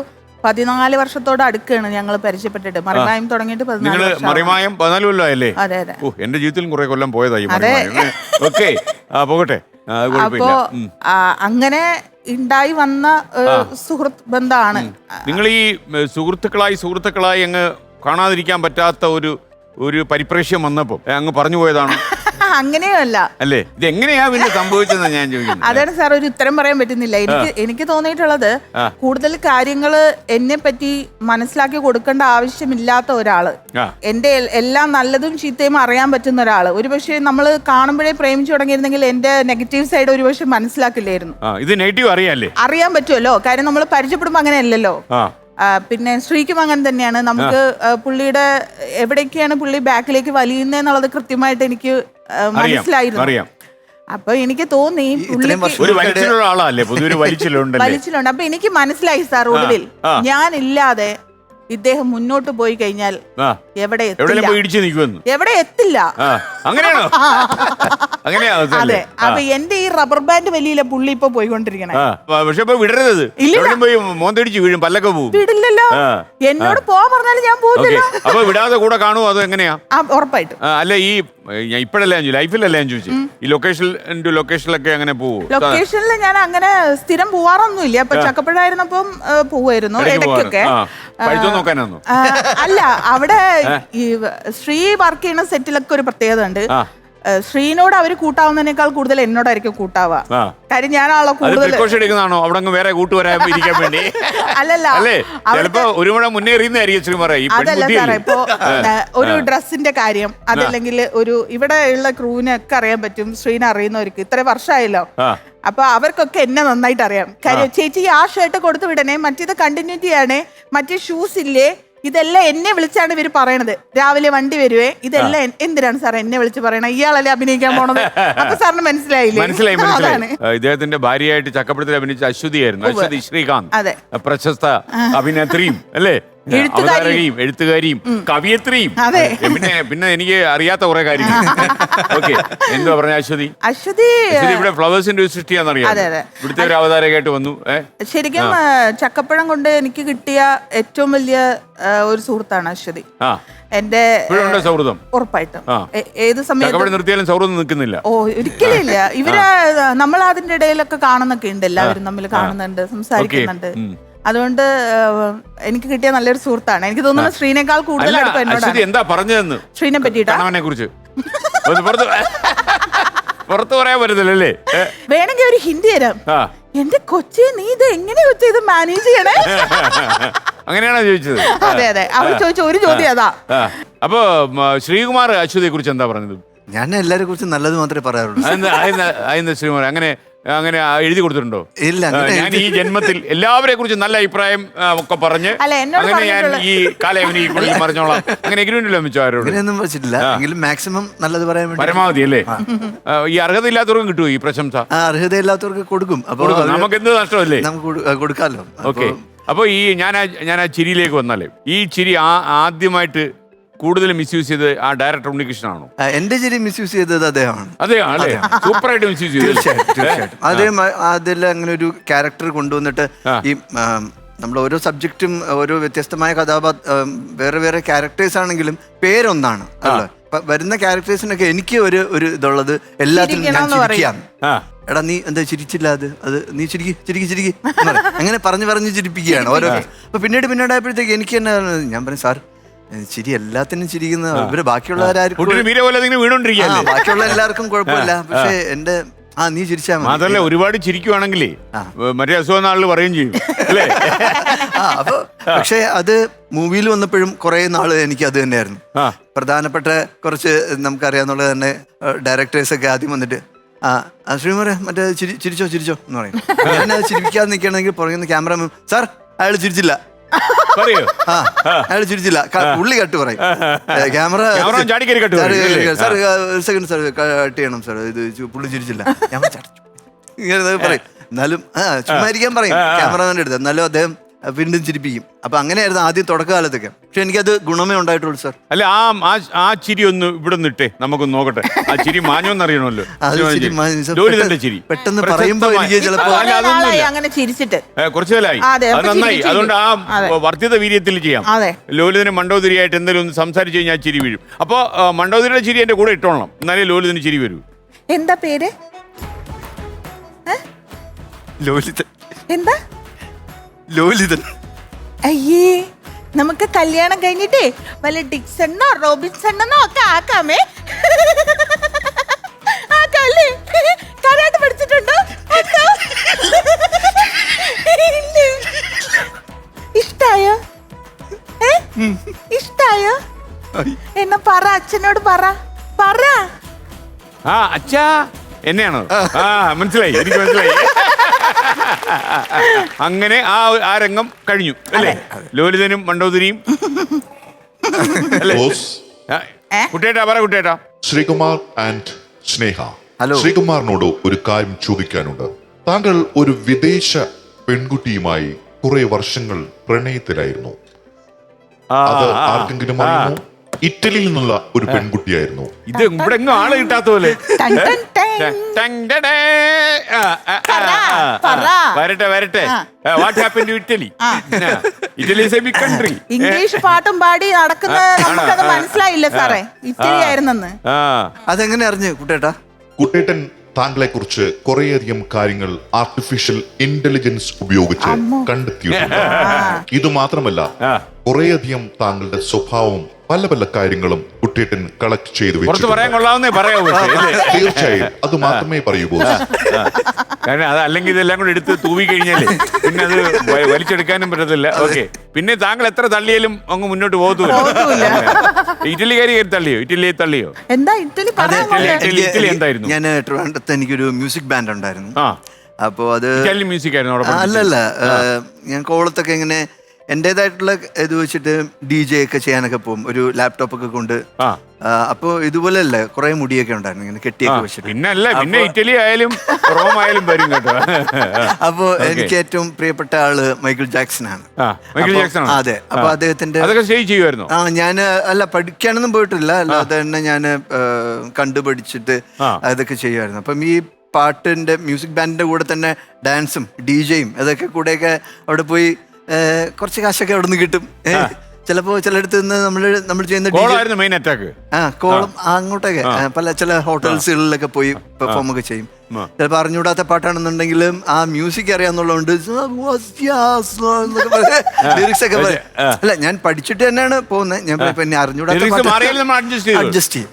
14 വർഷത്തോട് അടുക്കാണ് ഞങ്ങൾ പരിചയപ്പെട്ടിട്ട്. മറിമായം തുടങ്ങിയിട്ട് 14 വർഷം. മറിമായം 14 കൊല്ലമായല്ലേ? അതെ അതെ. ഓ, എന്റെ ജീവിതത്തിലും കുറെ കൊല്ലം പോയതായി മറിമായം. ഓക്കെ, പോകട്ടെ. അപ്പോ അങ്ങനെ ഉണ്ടായി വന്ന സുഹൃത്ത് ബന്ധമാണ്. നിങ്ങൾ ഈ സുഹൃത്തുക്കളായി അങ്ങ് കാണാതിരിക്കാൻ പറ്റാത്ത ഒരു പരിപ്രേക്ഷ്യം വന്നപ്പോ അങ്ങ് പറഞ്ഞു പോയതാണ്. അങ്ങനെയല്ല അല്ലേ? ഇത് എങ്ങനെയാ പിന്നെ സംഭവിച്ചതെന്ന് ഞാൻ ചോദിക്കുന്നത്. അതാണ് സാർ, ഒരു ഉത്തരം പറയാൻ പറ്റുന്നില്ല. എനിക്ക് തോന്നിയിട്ടുള്ളത് കൂടുതൽ കാര്യങ്ങള് എന്നെ പറ്റി മനസ്സിലാക്കി കൊടുക്കേണ്ട ആവശ്യമില്ലാത്ത ഒരാള്, എന്റെ എല്ലാം നല്ലതും ചീത്തയും അറിയാൻ പറ്റുന്ന ഒരാള്. ഒരുപക്ഷെ നമ്മൾ കാണുമ്പോഴേ പ്രേമിച്ചു തുടങ്ങിയിരുന്നെങ്കിൽ എന്റെ നെഗറ്റീവ് സൈഡ് ഒരുപക്ഷെ മനസ്സിലാക്കില്ലായിരുന്നു. ഇത് നെഗറ്റീവ് അറിയാൻ പറ്റുമല്ലോ, കാര്യം നമ്മൾ പരിചയപ്പെടുമ്പോ അങ്ങനെയല്ലോ. പിന്നെ ശ്രീക്കും അങ്ങനെ തന്നെയാണ്. നമുക്ക് പുള്ളിയുടെ എവിടേക്കാണ് പുള്ളി ബാക്കിലേക്ക് വലിയുന്നതെന്നുള്ളത് കൃത്യമായിട്ട് എനിക്ക് മനസ്സിലായിരുന്നു. അപ്പൊ എനിക്ക് തോന്നി വലിച്ചിലുണ്ട്. അപ്പൊ എനിക്ക് മനസ്സിലായി സാർ, ഒടുവിൽ ഞാനില്ലാതെ ഇദ്ദേഹം മുന്നോട്ട് പോയി കഴിഞ്ഞാൽ എവിടെ എത്തില്ല. അതെ, അപ്പൊ എന്റെ ഈ റബ്ബർ ബാൻഡ് വലിയ പുള്ളി ഇപ്പൊ പോയിക്കൊണ്ടിരിക്കണേ. വിടില്ലല്ലോ, എന്നോട് പോവാൻ പറഞ്ഞാലും ഞാൻ പോകില്ല. അപ്പൊ വിടാതെ കൂടെ കാണുമോ അതോ എങ്ങനെയാ? ഉറപ്പായിട്ടും. അല്ല, ഈ ഇപ്പഴല്ലേ ലൈഫിലല്ലേ ഞാൻ ചോദിച്ചു, ഈ ലൊക്കേഷനിലൊക്കെ അങ്ങനെ പോവോ? ലൊക്കേഷനിൽ ഞാൻ അങ്ങനെ സ്ഥിരം പോവാറൊന്നുമില്ല. അപ്പൊ ചക്കപ്പഴായിരുന്നപ്പം പോവായിരുന്നു ഇടയ്ക്കൊക്കെ. അല്ല, അവിടെ ഈ ശ്രീ വർക്ക് ചെയ്യുന്ന സെറ്റിലൊക്കെ ഒരു പ്രത്യേകത ഉണ്ട്. ശ്രീനോട് അവര് കൂട്ടാവുന്നതിനേക്കാൾ കൂടുതൽ എന്നോടായിരിക്കും കൂട്ടാവുക. കാര്യം ഞാനാണല്ലോ കൂടുതൽ. വേറെ കൂട്ടുവരാൻ വേണ്ടി അല്ലല്ല, അതല്ല സാറേ, ഇപ്പൊ ഒരു ഡ്രസ്സിന്റെ കാര്യം, അതല്ലെങ്കിൽ ഇവിടെ ഉള്ള ക്രൂവിനൊക്കെ അറിയാൻ പറ്റും. ശ്രീനെ അറിയുന്നവർക്ക് ഇത്ര വർഷമായല്ലോ, അപ്പൊ അവർക്കൊക്കെ എന്നെ നന്നായിട്ട് അറിയാം. കാര്യം ചേച്ചി ആ ഷർട്ട് കൊടുത്തു വിടണേ, മറ്റേത് കണ്ടിന്യൂറ്റി ആണേ, മറ്റേ ഷൂസ് ഇല്ലേ, ഇതെല്ലാം എന്നെ വിളിച്ചാണ് ഇവര് പറയണത്. രാവിലെ വണ്ടി വരുവേ, ഇതെല്ലാം എന്തിനാണ് സാർ എന്നെ വിളിച്ച് പറയണത്? ഇയാളല്ലേ അഭിനയിക്കാൻ പോണത്. അപ്പൊ സാറിന് മനസ്സിലായി. ഇദ്ദേഹത്തിന്റെ ഭാര്യയായിട്ട് ചക്കപ്പഴത്തിൽ അഭിനയിച്ച അശ്വതിയായിരുന്നു, അശ്വതി ശ്രീകാന്ത്, പ്രശസ്ത അഭിനേത്രിയും അല്ലേ, എഴുത്തുകാരിയും കവിയത്രിയും. പിന്നെ എനിക്ക് അറിയാത്ത കുറെ കാര്യങ്ങൾ. ഓക്കെ, എന്താ പറഞ്ഞ അശ്വതി ഇവിടെ ഫ്ലവേഴ്സിന്റെ ഒരു സൃഷ്ടിയാണെന്നറിയാം. ഇവിടുത്തെ ഒരു അവതാരകയായിട്ട് വന്നു. ശരിക്കും ചക്കപ്പഴം കൊണ്ട് എനിക്ക് കിട്ടിയ ഏറ്റവും വലിയ ഒരു സുഹൃത്താണ് അശ്വതി. എന്റെ സൗഹൃദം ഉറപ്പായിട്ടും ഏത് സമയത്ത് നിർത്തിയാലും സൗഹൃദം നിൽക്കുന്നില്ല. ഓ, ഒരിക്കലും ഇല്ല. ഇവര് നമ്മൾ അതിന്റെ ഇടയിലൊക്കെ കാണുന്നൊക്കെ ഉണ്ട്, എല്ലാവരും തമ്മിൽ കാണുന്നുണ്ട്, സംസാരിക്കുന്നുണ്ട്. അതുകൊണ്ട് എനിക്ക് കിട്ടിയ നല്ലൊരു സുഹൃത്താണ്. എനിക്ക് തോന്നുന്നു ശ്രീനേക്കാൾ കൂടുതൽ എന്താ പറഞ്ഞതെന്ന് ശ്രീനെ പറ്റിയിട്ടാണ് കുറിച്ച് പുറത്ത് പറയാൻ പറ്റുന്നില്ലല്ലേ? വേണമെങ്കിൽ ഒരു ഹിന്ദി തരാം. എന്റെ കൊച്ചി, നീ ഇത് എങ്ങനെ കൊച്ചി ഇത് മാനേജ് ചെയ്യണേ? അങ്ങനെയാണോ ചോദിച്ചത്? അതെ അതെ, അവർ ചോദിച്ച ഒരു ചോദ്യം അതാ. അപ്പൊ ശ്രീകുമാർ അശ്വതിയെ കുറിച്ച് എന്താ പറഞ്ഞത്? ഞാൻ എല്ലാരെ കുറിച്ച് നല്ലത് മാത്രമേ പറയാറുള്ളൂ. ശ്രീകുമാർ അങ്ങനെ എഴുതി കൊടുത്തിട്ടുണ്ടോ? ഇല്ല, ഞാൻ ഈ ജന്മത്തിൽ എല്ലാവരെ കുറിച്ച് നല്ല അഭിപ്രായം ഒക്കെ പറഞ്ഞ് അങ്ങനെ ഞാൻ ഈ കാലയവനി പറഞ്ഞോളാം, അങ്ങനെ എഗ്രിമെന്റിൽ വെച്ചോ? അങ്ങനെയൊന്നും വെച്ചിട്ടില്ല, എങ്കിലും മാക്സിമം നല്ലത് പറയാൻ വേണ്ടി പരമാവധി അല്ലേ? ഈ അർഹതയില്ലാത്തവർക്കും കിട്ടുമോ ഈ പ്രശംസ? അർഹതയില്ലാത്തവർക്ക് കൊടുക്കും. അപ്പൊ നമുക്ക് എന്ത് നഷ്ടമല്ലേ? നമുക്ക് കൊടുക്കാമല്ലോ. ഓക്കെ, അപ്പൊ ഈ ഞാൻ ആ ചിരിയിലേക്ക് വന്നാലേ, ഈ ചിരി ആദ്യമായിട്ട് കൂടുതൽ മിസ്യൂസ് ചെയ്ത് ആ ഡയറക്ടർ ഉണ്ണികൃഷ്ണനാണോ? എന്റെ ചിരി മിസ്യൂസ് ചെയ്തത് അദ്ദേഹമാണ്. സൂപ്പറായിട്ട് മിസ്യൂസ് ചെയ്തു. തീർച്ചയായിട്ടും അദ്ദേഹം അതിൽ അങ്ങനെ ഒരു ക്യാരക്ടർ കൊണ്ടുവന്നിട്ട് ഈ നമ്മൾ ഓരോ സബ്ജക്റ്റും ഓരോ വ്യത്യസ്തമായ വേറെ വേറെ ക്യാരക്ടേഴ്സ് ആണെങ്കിലും പേരൊന്നാണ് അല്ലേ? വരുന്ന ക്യാരക്ടേഴ്സിനൊക്കെ എനിക്ക് ഒരു ഇതുള്ളത് എല്ലാത്തിലും ഞാൻ ചിരിക്കുകയാണ്. എടാ നീ എന്താ ചിരിച്ചില്ല, അത് നീ ചിരിക്കി അങ്ങനെ പറഞ്ഞു ചിരിപ്പിക്കുകയാണ് ഓരോ. അപ്പൊ പിന്നീടായപ്പോഴത്തേക്ക് എനിക്ക് തന്നെ ഞാൻ പറഞ്ഞു, സാർ ചിരി എല്ലാത്തിനും ചിരിക്കുന്ന ഇവര് ബാക്കിയുള്ള എല്ലാവർക്കും കുഴപ്പമില്ല, പക്ഷെ നീ ചിരിച്ചാ മതി. മാത്രല്ല ഒരുപാട് ചിരിക്കുവാണെങ്കിലേ മറ്റേ അസുഖ നാളിൽ പറയുകയും ചെയ്യും അല്ലേ? അപ്പൊ പക്ഷെ അത് മൂവിയിൽ വന്നപ്പോഴും കുറെ നാള് എനിക്ക് അത് തന്നെയായിരുന്നു പ്രധാനപ്പെട്ട. കുറച്ച് നമുക്കറിയാന്നുള്ളത് തന്നെ ഡയറക്ടേഴ്സ് ഒക്കെ ആദ്യം വന്നിട്ട് ശ്രീമറെ മറ്റേ ചിരിച്ചോ എന്ന് പറയും. ഞാനത് ചിരിക്കാതെ നിൽക്കണമെങ്കിൽ പുറകുന്ന ക്യാമറമാൻ സാർ അയാൾ ചിരിച്ചില്ല, അയാൾ ചിരിച്ചില്ല, പുള്ളി കട്ട് പറയും. Camera sir second sir cut ചെയ്യണം സാർ, ഇത് പുള്ളി ചിരിച്ചില്ല, ഞാൻ ഇങ്ങനെ പറയും. എന്നാലും ചുമ്മാ ഇരിക്കാൻ പറയും ക്യാമറമാൻ്റെ അടുത്ത്, എന്നാലും അദ്ദേഹം വീണ്ടും ചിരിപ്പിക്കും. അപ്പൊ അങ്ങനെയായിരുന്നു ആദ്യം തുടക്കകാലത്തൊക്കെ. പക്ഷെ എനിക്കത് ഗുണമേ ഉണ്ടായിട്ടുള്ളൂ സാർ. അല്ല ആ ചിരി ഒന്ന് ഇവിടെ നിട്ടേ നമുക്കൊന്ന് നോക്കട്ടെ, ആ ചിരി മാഞ്ഞോന്നറിയണമല്ലോ. ചിരി പെട്ടെന്ന് പറയുമ്പോ എനിക്ക് ചിലപ്പോ അങ്ങനെ ചിരിച്ചിട്ട് കുറച്ചു കാലമായി, അത് നന്നായി. അതുകൊണ്ട് ആ വർദ്ധിത വീര്യത്തിൽ ചെയ്യാം. ലോലിതന് മണ്ടോദരിയായിട്ട് എന്തെങ്കിലും ഒന്ന് സംസാരിച്ചു കഴിഞ്ഞാൽ ചിരി വീഴും. അപ്പൊ മണ്ടോദരിയുടെ ചിരി എന്റെ കൂടെ ഇട്ടോളണം, എന്നാലേ ലോലിതന് ചിരി വരൂ. എന്താ പേര്? ലോലിതൻ. എന്താ ലോലിതൻ? അയ്യേ, നമുക്ക് കല്യാണം കഴിഞ്ഞിട്ടേ വല്ല ഡിക്സണ്ണോ റോബിൻസണ്ണോ ഒക്കെ ആക്കാമേ. ആക്കാല്ലേ? കരാട്ടെ പഠിച്ചിട്ടുണ്ടോ? ഇഷ്ടായോ? ഇഷ്ടായോ? എന്നാ പറ, അച്ഛനോട് പറ. അച്ഛാ എന്നെയാണോ? മനസ്സിലായി, എനിക്ക് മനസ്സിലായി. അങ്ങനെ ആ രംഗം കഴിഞ്ഞു അല്ലേ? ലോലിതനും മണ്ടോദരിയും. കുട്ടേട്ടാ പറ. കുട്ടേട്ടാ, ശ്രീകുമാർ ആൻഡ് സ്നേഹ, ഹലോ. ശ്രീകുമാറിനോട് ഒരു കാര്യം ചോദിക്കാനുണ്ട്. താങ്കൾ ഒരു വിദേശ പെൺകുട്ടിയുമായി കുറെ വർഷങ്ങൾ പ്രണയത്തിലായിരുന്നു. അത് ആർക്കെങ്കിലും അറിയുമോ? ഇറ്റലിയിൽ നിന്നുള്ള ഒരു പെൺകുട്ടിയായിരുന്നു. ഇത് ഇവിടെ എങ്ങും ആളെ കിട്ടാത്ത പോലെ. വരട്ടെ. What happen to Italy? Italy is a big country. English പാട്ടും പാടി നടക്കുന്ന നമുക്കത് മനസ്സിലായില്ല സാറേ, ഇറ്റലി ആയിരുന്നെന്ന്. അതെങ്ങനെ അറിഞ്ഞു കുട്ടേട്ടാ? കുട്ടേട്ടൻ താങ്കളെ കുറിച്ച് കുറേയധികം കാര്യങ്ങൾ ആർട്ടിഫിഷ്യൽ ഇന്റലിജൻസ് ഉപയോഗിച്ച് കണ്ടെത്തിയിട്ടുണ്ട്. ഇത് മാത്രമല്ല, കുറേയധികം താങ്കളുടെ സ്വഭാവം പല കാര്യങ്ങളും കുട്ടേട്ടൻ കളക്ട് ചെയ്തു വെച്ചു. തീർച്ചയായും അത് മാത്രമേ പറയൂ ബോസ്. അത് അല്ലെങ്കിൽ ഇതെല്ലാം കൂടെ എടുത്ത് തൂവി കഴിഞ്ഞാലേ പിന്നെ അത് വലിച്ചെടുക്കാനും പറ്റത്തില്ല. ഓക്കെ, പിന്നെ താങ്കൾ എത്ര തള്ളിയാലും അങ്ങ് മുന്നോട്ട് പോകത്തുമില്ല. ഇറ്റലിക്കാരി തള്ളിയോ? എന്താ ഇറ്റലി? ഇറ്റലി എന്തായിരുന്നു? ഞാൻ ട്രിവാൻഡ്രത്ത് എനിക്കൊരു മ്യൂസിക് ബാൻഡ് ഉണ്ടായിരുന്നു. അപ്പോ അത് മ്യൂസിക് ആയിരുന്നു? അല്ലല്ല, ഞാൻ കോളത്തൊക്കെ ഇങ്ങനെ എന്റേതായിട്ടുള്ള ഇത് വെച്ചിട്ട് DJ ഒക്കെ ചെയ്യാനൊക്കെ പോകും, ഒരു ലാപ്ടോപ്പ് ഒക്കെ കൊണ്ട്. അപ്പൊ ഇതുപോലെ അല്ലേ കുറെ മുടിയൊക്കെ ഉണ്ടായിരുന്നു ഇങ്ങനെ കെട്ടിയൊക്കെ വെച്ചിട്ട്. പിന്നെ ഇറ്റലി ആയാലും റോം ആയാലും വരും കേട്ടോ. അപ്പൊ എനിക്ക് ഏറ്റവും പ്രിയപ്പെട്ട ആള് മൈക്കിൾ ജാക്സൺ ആണ്. അതെ. അപ്പൊ അദ്ദേഹത്തിന്റെ ഞാൻ പഠിക്കാനൊന്നും പോയിട്ടില്ല, അല്ലാതെ തന്നെ ഞാൻ കണ്ടുപഠിച്ചിട്ട് അതൊക്കെ ചെയ്യുമായിരുന്നു. അപ്പം ഈ പാട്ടിന്റെ മ്യൂസിക് ബാൻഡിന്റെ കൂടെ തന്നെ ഡാൻസും DJയും അതൊക്കെ കൂടെയൊക്കെ അവിടെ പോയി കുറച്ച് കാശൊക്കെ അവിടെ നിന്ന് കിട്ടും. ചിലപ്പോ ചിലയിടത്ത് നിന്ന് നമ്മൾ ചെയ്യുന്ന കോളം അങ്ങോട്ടൊക്കെ ചില ഹോട്ടൽസുകളിലൊക്കെ പോയി പെർഫോം ഒക്കെ ചെയ്യും. ചിലപ്പോൾ അറിഞ്ഞൂടാത്ത പാട്ടാണെന്നുണ്ടെങ്കിലും ആ മ്യൂസിക് അറിയാന്നുള്ളതുകൊണ്ട് ലിറിക്സ് ഒക്കെ പറയും. അല്ല, ഞാൻ പഠിച്ചിട്ട് തന്നെയാണ് പോകുന്നത്. ഞാൻ പിന്നെ അറിഞ്ഞൂടാത്ത അഡ്ജസ്റ്റ് ചെയ്യും.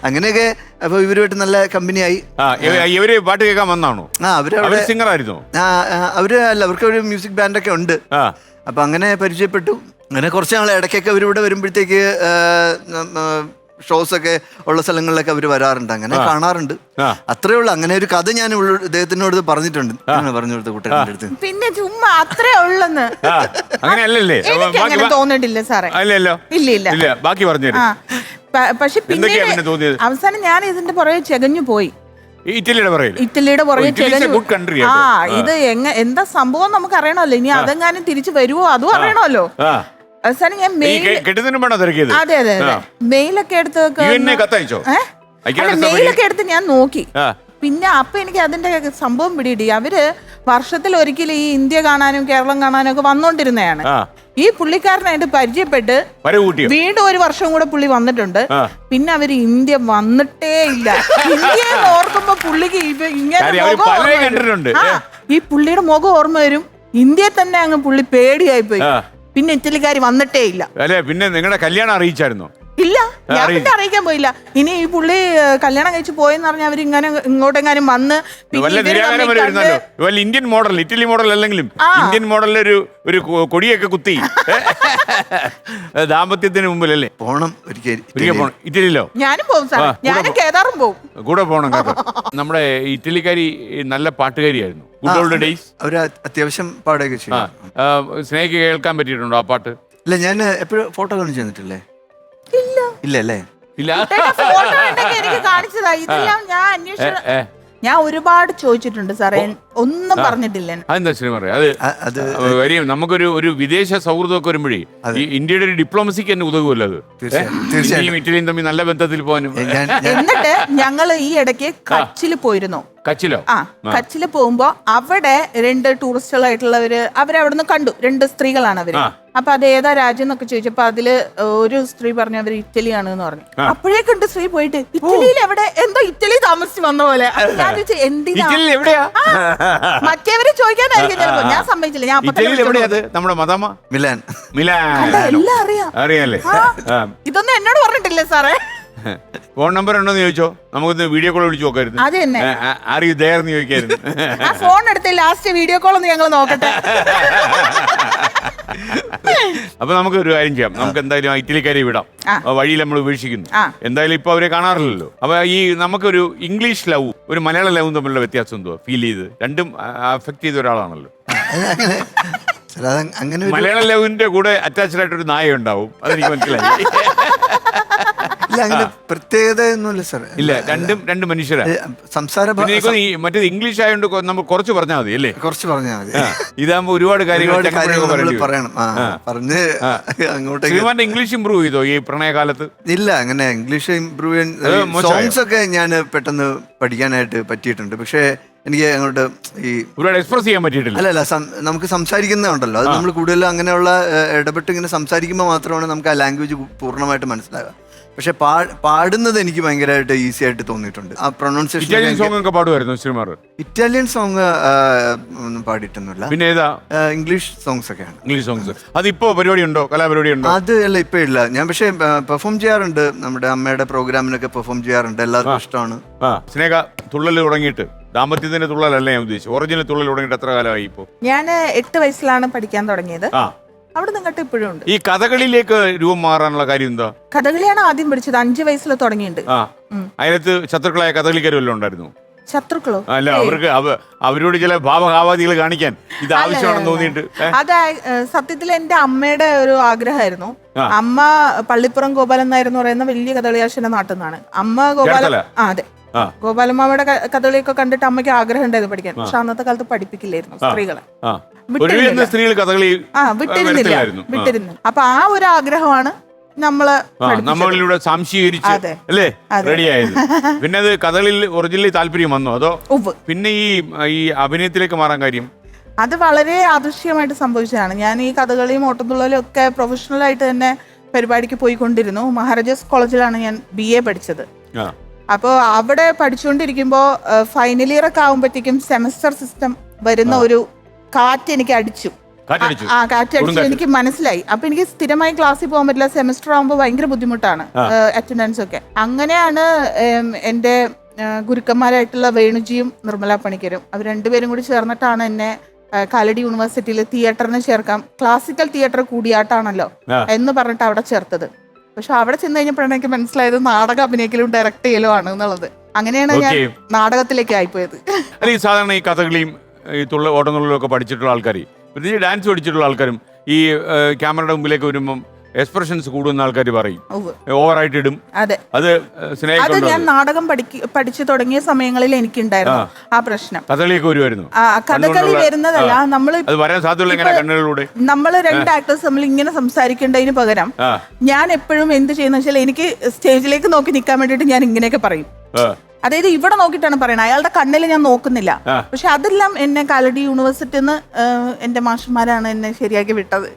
അങ്ങനെയൊക്കെ. അപ്പൊ ഇവരുമായിട്ട് നല്ല കമ്പനിയായി. ഇവര് പാട്ട് കേൾക്കാൻ വന്നാണോ? അവരവിടെ സിംഗർ ആയിരുന്നു? അവർക്ക് ഒരു മ്യൂസിക് ബാൻഡൊക്കെ ഉണ്ട്. അപ്പൊ അങ്ങനെ പരിചയപ്പെട്ടു. അങ്ങനെ കുറച്ച് നാൾ ഇടയ്ക്കൊക്കെ അവരിവിടെ വരുമ്പോഴത്തേക്ക് ഷോസ് ഒക്കെ ഉള്ള സ്ഥലങ്ങളിലൊക്കെ അവർ വരാറുണ്ട്, അങ്ങനെ കാണാറുണ്ട്. അത്രേ ഉള്ളു. അങ്ങനെ ഒരു കഥ ഞാൻ ഇദ്ദേഹത്തിനോട് പറഞ്ഞിട്ടുണ്ട്, പറഞ്ഞു കൊടുത്ത കുട്ടികളുടെ അടുത്ത്. പിന്നെ ചുമ്മാ അത്രേ ഉള്ളെന്ന് അങ്ങനെയല്ലേ? അങ്ങനെ തോന്നിട്ടില്ല സാറേ. ഇല്ല. ബാക്കി പറഞ്ഞു. പക്ഷെ പിന്നെ അവസാനം ഞാൻ ഇതിന്റെ പുറകെ ചെകഞ്ഞു പോയി. ഇറ്റലിയുടെ പുറകെ ഇത് എന്താ സംഭവം നമുക്ക് അറിയണമല്ലോ. ഇനി അതെങ്ങാനും തിരിച്ചു വരുവോ അതും അറിയണമല്ലോ. അവസാനം ഞാൻ അതെ മെയിലൊക്കെ എടുത്ത് ഞാൻ നോക്കി. പിന്നെ അപ്പൊ എനിക്ക് അതിന്റെ സംഭവം പിടിയിടി. അവര് വർഷത്തിൽ ഒരിക്കലും ഈ ഇന്ത്യ കാണാനും കേരളം കാണാനും ഒക്കെ വന്നോണ്ടിരുന്നതാണ്. ഈ പുള്ളിക്കാരനായിട്ട് പരിചയപ്പെട്ട് വീണ്ടും ഒരു വർഷം കൂടെ പുള്ളി വന്നിട്ടുണ്ട്. പിന്നെ അവര് ഇന്ത്യ വന്നിട്ടേ ഇല്ല. ഇന്ത്യ ഓർക്കുമ്പോ പുള്ളിക്ക് ഇങ്ങനെ ഈ പുള്ളിയുടെ മുഖം ഓർമ്മ വരും. ഇന്ത്യയെ തന്നെ അങ്ങ് പുള്ളി പേടിയായി പോയി. പിന്നെ ഇറ്റലിക്കാർ വന്നിട്ടേ ഇല്ല. അല്ലെ? പിന്നെ നിങ്ങളുടെ കല്യാണം അറിയിച്ചായിരുന്നോ? ഇല്ല, ഞാൻ പിന്നെ അറിയിക്കാൻ പോയില്ല. ഇനി ഈ പുള്ളി കല്യാണം കഴിച്ച് പോയെന്ന് പറഞ്ഞാൽ അവരിങ്ങനെ ഇങ്ങോട്ടെങ്ങാനും വന്ന് വല്ല നിരാകരം വരെ വരുന്നല്ലോ. വല്ല ഇന്ത്യൻ മോഡൽ, ഇറ്റലി മോഡൽ അല്ലെങ്കിലും ഇന്ത്യൻ മോഡലിൽ ഒരു കൊടിയൊക്കെ കുത്തി ദാമ്പത്യത്തിന് മുമ്പിലല്ലേ പോണം ഒരിക്കൽ പോണം. ഇറ്റലിയിലോ? ഞാനും പോകും സാർ, ഞാനും കേദാറും പോകും. കൂടെ പോകണം കേട്ടോ. നമ്മുടെ ഇറ്റലിക്കാരി നല്ല പാട്ടുകാരിയായിരുന്നു. Good old days. അവര് അത്യാവശ്യം പാടുകയൊക്കെ ചെയ്യും. സ്നേഹിക്ക് കേൾക്കാൻ പറ്റിയിട്ടുണ്ടോ ആ പാട്ട്? ഇല്ല, ഞാൻ എപ്പോഴും ഫോട്ടോ കാണിച്ചു തന്നിട്ടില്ലേ? ഇല്ല അല്ലേ? ഇല്ല. ഫോട്ടോ ഉണ്ടെങ്കിൽ എനിക്ക് കാണിച്ചതാ. ഇതെല്ലാം ഞാൻ അന്വേഷിച്ച, ഞാൻ ഒരുപാട് ചോദിച്ചിട്ടുണ്ട് സാറേ, ഒന്നും പറഞ്ഞിട്ടില്ല. അതെന്താ ശ്രീ പറയാ? അത് നമുക്കൊരു വിദേശ സൗഹൃദമൊക്കെ വരുമ്പോഴേ ഈ ഇന്ത്യയുടെ ഒരു ഡിപ്ലോമസിക്ക് തന്നെ ഉതകുമല്ലോ അത്. ഇന്ത്യയും ഇറ്റലിയും തമ്മിൽ നല്ല ബന്ധത്തിൽ പോകാനും. എന്നിട്ട് ഞങ്ങൾ ഈ ഇടയ്ക്ക് കച്ചില് പോയിരുന്നു. കച്ചിലോ? കച്ചില് പോകുമ്പോ അവിടെ 2 ടൂറിസ്റ്റുകളായിട്ടുള്ളവര് അവരവിടുന്ന് കണ്ടു. 2 സ്ത്രീകളാണ് അവര്. അപ്പൊ അത് ഏതാ രാജ്യം എന്നൊക്കെ ചോദിച്ചപ്പോ അതില് ഒരു സ്ത്രീ പറഞ്ഞു അവര് ഇറ്റലിയാണ് എന്ന് പറഞ്ഞു. അപ്പോഴേക്കുണ്ട് സ്ത്രീ പോയിട്ട് ഇറ്റലിയിൽ എവിടെ, എന്തോ ഇറ്റലി താമസിച്ച് വന്ന പോലെ. ഞാൻ ചോദിച്ചു എന്തിനാ, മറ്റേവര് ചോദിക്കാനായിരിക്കും ചിലപ്പോ. ഞാൻ സമ്മതിച്ചില്ല. ഞാൻ നമ്മുടെ മദാമ മിലാൻ. എല്ലാം അറിയാല്ലേ? ഇതൊന്നും എന്നോട് പറഞ്ഞിട്ടില്ലേ സാറേ? ഫോൺ നമ്പർ ഉണ്ടോന്ന് ചോദിച്ചോ? നമുക്കൊന്ന് വീഡിയോ കോൾ വിളിച്ചു നോക്കായിരുന്നു. അത് തന്നെ. അറിയൂ ദയർന്ന് ചോദിക്കായിരുന്നു. ആ ഫോൺ എടുത്ത് ലാസ്റ്റ് വീഡിയോ കോൾ ഒന്ന് ഞങ്ങൾ നോക്കട്ടെ. അപ്പൊ നമുക്ക് ഒരു കാര്യം ചെയ്യാം. നമുക്ക് എന്തായാലും ഇറ്റലിക്കാരെ വിടാം. വഴിയിൽ നമ്മൾ ഉപേക്ഷിക്കുന്നു. എന്തായാലും ഇപ്പൊ അവരെ കാണാറില്ലല്ലോ. അപ്പൊ ഈ നമുക്കൊരു ഇംഗ്ലീഷ് ലവ് ഒരു മലയാള ലവും തമ്മിലുള്ള വ്യത്യാസം എന്തോ ഫീൽ ചെയ്ത്? രണ്ടും അഫക്ട് ചെയ്ത ഒരാളാണല്ലോ. മലയാള ലവിന്റെ കൂടെ അറ്റാച്ച്ഡ് ആയിട്ടൊരു നായ ഉണ്ടാവും, അതെനിക്ക് മനസ്സിലായി. അങ്ങനെ പ്രത്യേകത ഒന്നുമില്ല സാർ. ഇല്ല, രണ്ട് മനുഷ്യരാണ്. സംസാര മറ്റേത് ഇംഗ്ലീഷ് ആയതുകൊണ്ട് നമ്മൾ കുറച്ച് പറഞ്ഞാൽ മതി അല്ലേ? കുറച്ച് പറഞ്ഞാൽ മതി. ഇതാകുമ്പോ ഒരുപാട് കാര്യങ്ങൾ പറയണം. പറഞ്ഞ് അങ്ങോട്ടേക്ക്. ശ്രീമാന്റെ ഇംഗ്ലീഷ് ഇമ്പ്രൂവ് ചെയ്തോ ഈ പ്രണയകാലത്ത്? ഇല്ല, അങ്ങനെ ഇംഗ്ലീഷ് ഇമ്പ്രൂവ് ചെയ്യാൻ സോങ്സ് ഒക്കെ ഞാൻ പെട്ടെന്ന് പഠിക്കാനായിട്ട് പറ്റിയിട്ടുണ്ട്. പക്ഷേ എനിക്ക് അങ്ങോട്ട് ഈ ഒരുപാട് എക്സ്പ്രസ് ചെയ്യാൻ പറ്റിയിട്ടില്ല. അല്ലല്ല, നമുക്ക് സംസാരിക്കുന്നുണ്ടല്ലോ, അത് നമ്മൾ കൂടുതൽ അങ്ങനെയുള്ള ഇടപെട്ട് ഇങ്ങനെ സംസാരിക്കുമ്പോൾ മാത്രമാണ് നമുക്ക് ആ ലാംഗ്വേജ് പൂർണ്ണമായിട്ട് മനസ്സിലാവുക. പക്ഷെ പാടുന്നത് എനിക്ക് ഭയങ്കരമായിട്ട് ഈസി ആയിട്ട് തോന്നിയിട്ടുണ്ട്. ആ പ്രൊനൗൺസിയേഷൻ. ഇറ്റാലിയൻ സോങ് ഒക്കെ പാടുമായിരുന്നു ശ്രീമാർ? ഇറ്റാലിയൻ സോങ് ഒന്നും പാടിയിട്ടൊന്നുമില്ല. പിന്നെ ഏതാ? ഇംഗ്ലീഷ് സോങ്സ് ഒക്കെയാണ്. English songs. അതിപ്പോ പരിപാടി ഉണ്ടോ, കലാപരിപാടി ഉണ്ടോ? അത് അല്ല, ഇപ്പൊ ഇല്ല. ഞാൻ പക്ഷേ പെർഫോം ചെയ്യാറുണ്ട്. നമ്മുടെ അമ്മയുടെ പ്രോഗ്രാമിനൊക്കെ പെർഫോം ചെയ്യാറുണ്ട്. എല്ലാവർക്കും ഇഷ്ടമാണ്. സ്നേഹ തുള്ളൽ തുടങ്ങിയിട്ട്, ദാമ്പത്യത്തിന്റെ തുള്ളലല്ല ഞാൻ ഉദ്ദേശിച്ചു, ഒറിജിനൽ തുള്ളൽ തുടങ്ങിയിട്ട് എത്ര കാലമായി ഇപ്പോ? ഞാൻ 8 വയസ്സിലാണ് പഠിക്കാൻ തുടങ്ങിയത്. അവിടെ നിങ്ങട്ട് ഇപ്പോഴും ഉണ്ട്. ഈ കഥകളിലേക്ക് രൂപം മാറാനുള്ള കാര്യം എന്താ? കഥകളിയാണ് ആദ്യം പഠിച്ചത്. 5 വയസ്സിൽ തുടങ്ങിയിട്ടുണ്ട്. അതിനകത്ത് ശത്രുക്കളായ കഥകളിക്കാർ വല്ലതും ഉണ്ടായിരുന്നു? ശത്രുക്കളോ? അല്ല, അവർക്ക് അവരോട് ചില ഭാവഭാവാദികൾ കാണിക്കാൻ ഇത് ആവശ്യമാണെന്ന് തോന്നിയിട്ട്. അത് സത്യത്തിൽ എന്റെ അമ്മയുടെ ഒരു ആഗ്രഹമായിരുന്നു. അമ്മ പള്ളിപ്പുറം ഗോപാലൻ നായർ എന്ന് പറയുന്ന വലിയ കഥകളിയാശന്റെ നാട്ടിൽ നിന്നാണ്. അമ്മ ഗോപാല അതെ, ഗോപാലമ്മയുടെ കഥകളിയൊക്കെ കണ്ടിട്ട് അമ്മയ്ക്ക് ആഗ്രഹം ഉണ്ടായിരുന്നു പഠിക്കാൻ. പക്ഷെ അന്നത്തെ കാലത്ത് പഠിപ്പിക്കില്ലായിരുന്നു സ്ത്രീകളെ. വിട്ടിരുന്നു. അപ്പൊ ആ ഒരു ആഗ്രഹമാണ് നമ്മളിലൂടെ സംശീകരിച്ച് അല്ലേ റെഡിയായത്. പിന്നെ അത് കഥകളിൽ ഒറിജിനലി താല്പര്യം വന്നോ, അതോ പിന്നെ ഈ അഭിനയത്തിലേക്ക് മാറാൻ കാര്യം? അത് വളരെ അദൃശ്യമായിട്ട് സംഭവിച്ചതാണ്. ഞാൻ ഈ കഥകളിയും ഓട്ടംതുള്ളലും ഒക്കെ പ്രൊഫഷണൽ ആയിട്ട് തന്നെ പരിപാടിക്ക് പോയിക്കൊണ്ടിരുന്നു. മഹാരാജാസ് കോളേജിലാണ് ഞാൻ BA പഠിച്ചത്. അപ്പോൾ അവിടെ പഠിച്ചുകൊണ്ടിരിക്കുമ്പോൾ ഫൈനൽ ഇയർ ഒക്കെ ആകുമ്പോഴത്തേക്കും സെമസ്റ്റർ സിസ്റ്റം വരുന്ന ഒരു കാറ്റ് എനിക്ക് അടിച്ചു. കാറ്റടിച്ചു എനിക്ക് മനസ്സിലായി. അപ്പൊ എനിക്ക് സ്ഥിരമായി ക്ലാസ്സിൽ പോകാൻ പറ്റില്ല. സെമസ്റ്റർ ആകുമ്പോൾ ഭയങ്കര ബുദ്ധിമുട്ടാണ് അറ്റൻഡൻസ് ഒക്കെ. അങ്ങനെയാണ് എൻ്റെ ഗുരുക്കന്മാരായിട്ടുള്ള വേണുജിയും നിർമ്മല പണിക്കരും അവർ രണ്ടുപേരും കൂടി ചേർന്നിട്ടാണ് എന്നെ കാലടി യൂണിവേഴ്സിറ്റിയിൽ തിയേറ്ററിന് ചേർക്കാം, ക്ലാസിക്കൽ തിയേറ്റർ കൂടിയാട്ടാണല്ലോ എന്ന് പറഞ്ഞിട്ട് അവിടെ ചേർത്തത്. പക്ഷെ അവിടെ ചെന്ന് കഴിഞ്ഞപ്പോഴാണ് എനിക്ക് മനസ്സിലായത് നാടകം അഭിനയിക്കലും ഡയറക്ട് ചെയ്യലും ആണ് എന്നുള്ളത്. അങ്ങനെയാണ് ഞാൻ നാടകത്തിലേക്ക് ആയിപ്പോയത്. അല്ല, ഈ സാധാരണ ഈ കഥകളിയും ഈ ഓട്ടംതുള്ളലും ഒക്കെ പഠിച്ചിട്ടുള്ള ആൾക്കാർ, പ്രത്യേകിച്ച് ഡാൻസ് പഠിച്ചിട്ടുള്ള ആൾക്കാരും ഈ ക്യാമറയുടെ മുമ്പിലേക്ക് വരുമ്പം എക്സ്പ്രഷൻസ് കൂടുന്ന ആൾക്കാർ പറയും ഓവറായിട്ട് ഇടും. അതെ, അത് ഞാൻ നാടകം പഠിച്ചു തുടങ്ങിയ സമയങ്ങളിൽ എനിക്കുണ്ടായിരുന്നു ആ പ്രശ്നം. കഥകളിയൊക്കെ വരുമായിരുന്നു. കഥകളി വരുന്നതല്ല, നമ്മള് നമ്മള് 2 ആക്ടേഴ്സ് തമ്മിൽ ഇങ്ങനെ സംസാരിക്കേണ്ടതിന് പകരം ഞാൻ എപ്പോഴും എന്ത് ചെയ്യുന്ന വെച്ചാൽ എനിക്ക് സ്റ്റേജിലേക്ക് നോക്കി നിൽക്കാൻ വേണ്ടിയിട്ട് ഞാൻ ഇങ്ങനെയൊക്കെ പറയും. അതായത് ഇവിടെ നോക്കിയിട്ടാണ് പറയണത്, അയാളുടെ കണ്ണിൽ ഞാൻ നോക്കുന്നില്ല. പക്ഷെ അതെല്ലാം എന്നെ കാലടി യൂണിവേഴ്സിറ്റിന്ന് എന്റെ മാഷന്മാരാണ് എന്നെ ശരിയാക്കി വിട്ടത്.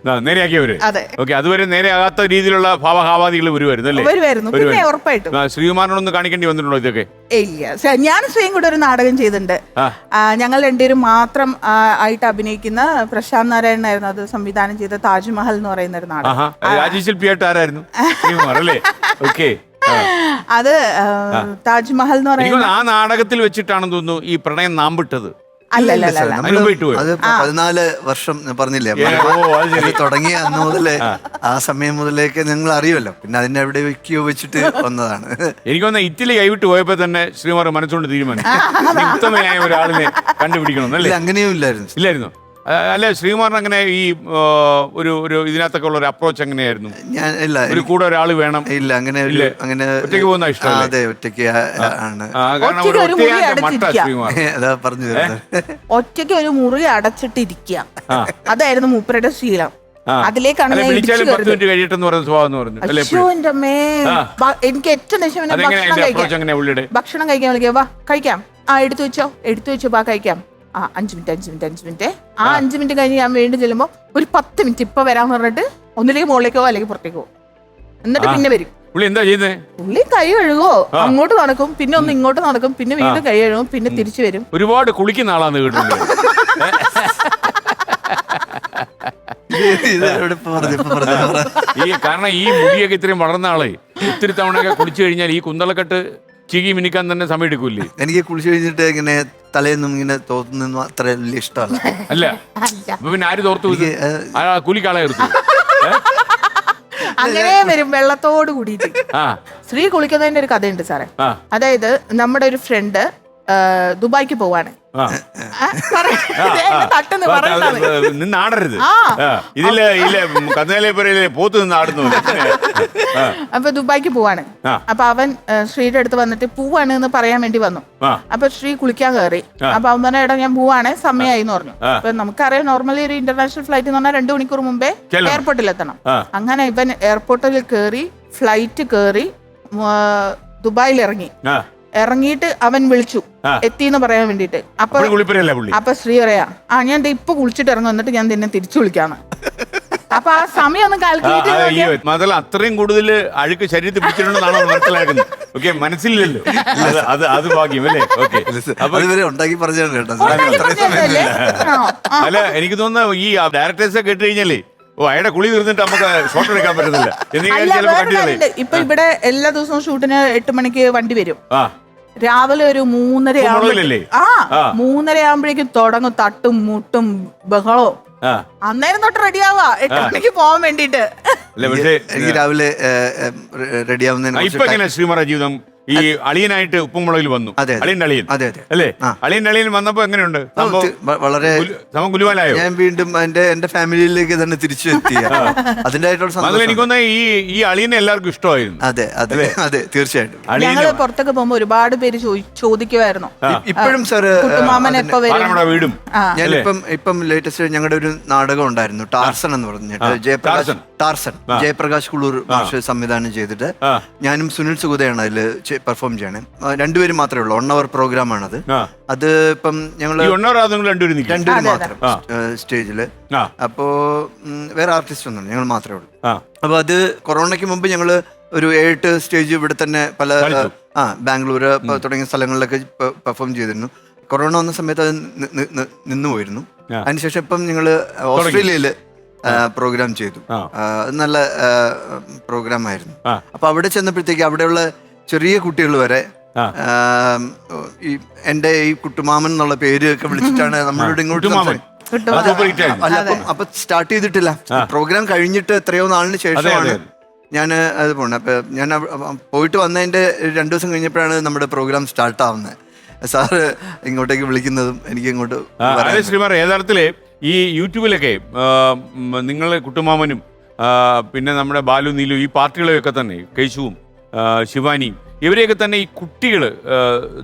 അതെ, അതുവരെ നേരെയാകാത്ത രീതിയിലുള്ള ഭാവഭാവാദികൾ വരുമായിരുന്നു. പിന്നെ ഉറപ്പായിട്ടും ശ്രീകുമാറിനൊന്ന് കാണിക്കേണ്ടി വന്നിട്ടുണ്ടോ ഇതൊക്കെ? ഇല്ല, ഞാൻ ശ്രീയും കൂടെ ഒരു നാടകം ചെയ്തിട്ടുണ്ട്. ഞങ്ങൾ 2 പേരും മാത്രം ആയിട്ട് അഭിനയിക്കുന്ന പ്രശാന്ത് നാരായണനായിരുന്നു അത് സംവിധാനം ചെയ്ത താജ്മഹൽ എന്ന് പറയുന്ന ഒരു നാടകം. രാജശില്പിയായിട്ട് ആരായിരുന്നു? ഓക്കെ. അത് താജ്മഹൽ എന്ന് എനിക്ക് പറയുന്നത് തോന്നുന്നു ആ നാടകത്തിൽ വെച്ചിട്ടാണെന്ന് തോന്നുന്നു ഈ പ്രണയം നാമ്പിട്ടത്. അല്ലല്ല അതിന് പോയിട്ട് പോയോ? അത് 14 വർഷം ഞാൻ പറഞ്ഞില്ലേ, അത് തുടങ്ങിയ അന്ന് മുതലേ ആ സമയം മുതലേക്ക് ഞങ്ങൾ അറിയുമല്ലോ. പിന്നെ അതിനെ എവിടെ വെക്കുകയോ വെച്ചിട്ട് വന്നതാണ്. എനിക്ക് തോന്നുന്നു ഇറ്റലി കൈവിട്ട് പോയപ്പോ തന്നെ ശ്രീകുമാർ മനസ്സുകൊണ്ട് തീരുമാനിച്ചു ഉത്തമയായ ഒരാളിനെ കണ്ടുപിടിക്കണം അല്ലേ? അങ്ങനെയും ഇല്ലായിരുന്നു. ഇല്ലായിരുന്നു. അല്ല, ശ്രീകുമാറിന് അങ്ങനെ ഈ ഒരു ഇതിനകത്തൊക്കെ ഉള്ള ഒരു അപ്രോച്ച് എങ്ങനെയായിരുന്നു? ഞാൻ ഇല്ല, ഒരു കൂടെ ഒരാൾ വേണം. ഇല്ല, അങ്ങനെ അങ്ങനെ ഒറ്റയ്ക്ക് പോകുന്ന ഇഷ്ടം. അതെ, ഒറ്റയ്ക്ക് ആണ്. കാരണം ഒരു ഒറ്റയാന്റെ മട്ട ശ്രീകുമാർ. അതാ പറഞ്ഞു വരുന്നത്. ഒറ്റയ്ക്ക് ഒരു മുറി അടച്ചിട്ടിരിക്കുക, അതായിരുന്നു മൂപ്പരുടെ ശീലം. അതിലേക്കാണ് ഞാൻ വിളിച്ചാലും 10 മിനിറ്റ് കഴിയട്ടെന്ന് പറയുന്ന സ്വഭാവം എന്ന് പറഞ്ഞു അല്ലേ? എനിക്ക് ഏറ്റവും ദേഷ്യം ഭക്ഷണം കഴിക്കാൻ വിളിക്കുക, വാ കഴിക്കാം, എടുത്തു വെച്ചോ വാ കഴിക്കാം. 5 മിനിറ്റ്. ആ 5 മിനിറ്റ് കഴിഞ്ഞ് ഞാൻ വീണ്ടും ചെല്ലുമ്പോ ഒരു 10 മിനിറ്റ് ഇപ്പൊ വരാന്ന് പറഞ്ഞിട്ട് ഒന്നിലേക്ക് മുകളിലേക്കോ അല്ലെങ്കിൽ പുറത്തേക്കോ, എന്നിട്ട് പിന്നെ വരും. പുള്ളി എന്താ ചെയ്യുന്നത്? പുള്ളി കൈ കഴുകുവോ, അങ്ങോട്ട് നടക്കും, പിന്നെ ഒന്ന് ഇങ്ങോട്ട് നടക്കും, പിന്നെ വീണ്ടും കൈ കഴുകും, പിന്നെ തിരിച്ചു വരും. ഒരുപാട് കുളിക്കുന്ന ആളാന്ന് കേട്ടിട്ടുണ്ട്. കാരണം ഈ മുടിയൊക്കെ ഇത്രയും വളർന്ന ആളെ ഒത്തിരി തവണയൊക്കെ കുളിച്ചു കഴിഞ്ഞാൽ ഈ കുന്തളക്കെട്ട് ചീകി മിനിക്കാൻ തന്നെ സമയം എടുക്കൂല്ലേ? എനിക്ക് കുളിച്ചു കഴിഞ്ഞിട്ട് ഇങ്ങനെ തലേന്നും ഇങ്ങനെ തോന്നുന്നു അത്ര വലിയ ഇഷ്ടമല്ല. അല്ല, അപ്പൊ പിന്നെ ആര് തോർത്തു? കൂലിക്കാളെ എടുത്തു. അങ്ങനെ വരും വെള്ളത്തോട് കൂടിയിട്ട്. സ്ത്രീ കുളിക്കുന്നതിന്റെ ഒരു കഥയുണ്ട് സാറേ. അതായത് നമ്മുടെ ഒരു ഫ്രണ്ട് ദുബായ്ക്ക് പോവാണ്. നിന്നാടരുത്, ഇതില് കന്നുകാലിപ്പുരയിലെ പോത്ത് നിന്നാടുന്നു. അപ്പൊ ദുബായ്ക്ക് പോവാണ്. അപ്പൊ അവൻ ശ്രീയുടെ അടുത്ത് വന്നിട്ട് പോവാണ് എന്ന് പറയാൻ വേണ്ടി വന്നു. അപ്പൊ ശ്രീ കുളിക്കാൻ കയറി. അപ്പൊ അവൻ പറഞ്ഞ ഇടം ഞാൻ പോവാണ്, സമയമായി എന്ന് പറഞ്ഞു. അപ്പൊ നമുക്കറിയാം നോർമലി ഒരു ഇന്റർനാഷണൽ ഫ്ലൈറ്റ് എന്ന് പറഞ്ഞാൽ 2 മണിക്കൂർ മുമ്പേ എയർപോർട്ടിൽ എത്തണം. അങ്ങനെ ഇവൻ എയർപോർട്ടിൽ കയറി, ഫ്ലൈറ്റ് കയറി, ദുബായിൽ ഇറങ്ങിയിട്ട് അവൻ വിളിച്ചു എത്തിന്ന് പറയാൻ വേണ്ടിട്ട്. അപ്പൊ ശ്രീ പറയാ, ഞാൻ ഇപ്പൊ കുളിച്ചിട്ട് ഇറങ്ങും, എന്നിട്ട് ഞാൻ നിന്നെ തിരിച്ചു വിളിക്കാന്ന്. അപ്പൊ ആ സമയം ഒന്ന് കാൽക്കുലേറ്റ് മാത്രമല്ല അത്രയും കൂടുതൽ അഴുക്ക് ശരീരത്തിൽ പിടിച്ചിട്ടുണ്ടെന്നാണ് മനസ്സിലാക്കുന്നത്. ഓക്കെ, മനസ്സിലല്ലോ, അത് ഭാഗ്യം അല്ലേ? ഓക്കെ, ഉണ്ടാക്കി പറഞ്ഞു. അല്ല, എനിക്ക് തോന്നുന്നു ഈ ഡയറക്ടേഴ്സ് കേട്ട് കഴിഞ്ഞാലേ അയാളുടെ കുളി തീർന്നിട്ട് നമുക്ക് ഷോട്ട് എടുക്കാൻ പറ്റുന്നില്ല. ഇപ്പൊ ഇവിടെ എല്ലാ ദിവസവും ഷൂട്ടിന് 8 മണിക്ക് വണ്ടി വരും. രാവിലെ ഒരു 3:30 ആകുമ്പോഴേക്കും തുടങ്ങും തട്ടും മുട്ടും ബഹളവും. അന്നേരം തൊട്ട് റെഡിയാവാ 8 മണിക്ക് പോവാൻ വേണ്ടിട്ട്. എനിക്ക് രാവിലെ റെഡിയാവുന്നതിന് ശ്രീമാറ ജീവിതം ഈ അളിയനായിട്ട് ഉപ്പുമുളകിൽ വന്നു. അളിയൻ അല്ലേ? അളിയൻ വന്നപ്പോ എങ്ങനെയുണ്ട്? വളരെ ഗുലുവാലായോ? ഞാൻ വീണ്ടും എന്റെ ഫാമിലിയിലേക്ക് തന്നെ തിരിച്ചു എത്തി. അതിന്റെ എനിക്കൊന്ന് ഈ അളിയനെ എല്ലാവർക്കും ഇഷ്ടമായിരുന്നു. അതെ അതെ അതെ, തീർച്ചയായിട്ടും. ഞങ്ങള് പുറത്തൊക്കെ പോകുമ്പോ ഒരുപാട് പേര് ചോദിക്കുമായിരുന്നു ഇപ്പോഴും സാറ് കുട്ടുമാമൻ എപ്പോ വരും. ഇപ്പം ലേറ്റസ്റ്റ് ഞങ്ങളുടെ ഒരു നാടകം ഉണ്ടായിരുന്നു, ടാർസൻ എന്ന് പറഞ്ഞിട്ട്. ജയപ്രകാശ് കുളൂർ മാഷ് സംവിധാനം ചെയ്തിട്ട് ഞാനും സുനിൽ സുഗതയാണ് അതിൽ പെർഫോം ചെയ്യണേ. 2 പേര് മാത്രമേ ഉള്ളൂ. 1 hour പ്രോഗ്രാം ആണത്. അത് ഇപ്പം ഞങ്ങള് 2 പേര് മാത്രം സ്റ്റേജില്. അപ്പോ വേറെ ആർട്ടിസ്റ്റ് ഒന്നും ഞങ്ങൾ മാത്രമേ ഉള്ളൂ. അപ്പൊ അത് കൊറോണയ്ക്ക് മുമ്പ് ഞങ്ങള് ഒരു 7 സ്റ്റേജ് ഇവിടെ തന്നെ പല ബാംഗ്ലൂര് തുടങ്ങിയ സ്ഥലങ്ങളിലൊക്കെ പെർഫോം ചെയ്തിരുന്നു. കൊറോണ വന്ന സമയത്ത് അത് നിന്നുപോയിരുന്നു. അതിനുശേഷം ഇപ്പം ഞങ്ങള് ഓസ്ട്രേലിയയില് പ്രോഗ്രാം ചെയ്തു. നല്ല പ്രോഗ്രാം ആയിരുന്നു. അപ്പൊ അവിടെ ചെന്നപ്പോഴത്തേക്ക് അവിടെയുള്ള ചെറിയ കുട്ടികൾ വരെ എന്റെ ഈ കുട്ടുമാമൻ എന്നുള്ള പേര് ഒക്കെ വിളിച്ചിട്ടാണ് നമ്മളോട് ഇങ്ങോട്ട്. അപ്പൊ സ്റ്റാർട്ട് ചെയ്തിട്ടില്ല, പ്രോഗ്രാം കഴിഞ്ഞിട്ട് എത്രയോ നാളിന് ശേഷമാണ് ഞാൻ അത് പോണത്. അപ്പൊ ഞാൻ പോയിട്ട് വന്നതിന്റെ 2 ദിവസം കഴിഞ്ഞപ്പോഴാണ് നമ്മുടെ പ്രോഗ്രാം സ്റ്റാർട്ട് ആവുന്നത്. സാറ് ഇങ്ങോട്ടേക്ക് വിളിക്കുന്നതും എനിക്ക് ഇങ്ങോട്ട്. ശ്രീമാർ, യഥാർത്ഥത്തില് ഈ യൂട്യൂബിലൊക്കെ നിങ്ങളെ കുട്ടുമാമനും പിന്നെ നമ്മുടെ ബാലു നീലു ഈ പാർട്ടികളെയൊക്കെ തന്നെ കേശുവും ശിവാനിയും ഇവരെയൊക്കെ തന്നെ ഈ കുട്ടികൾ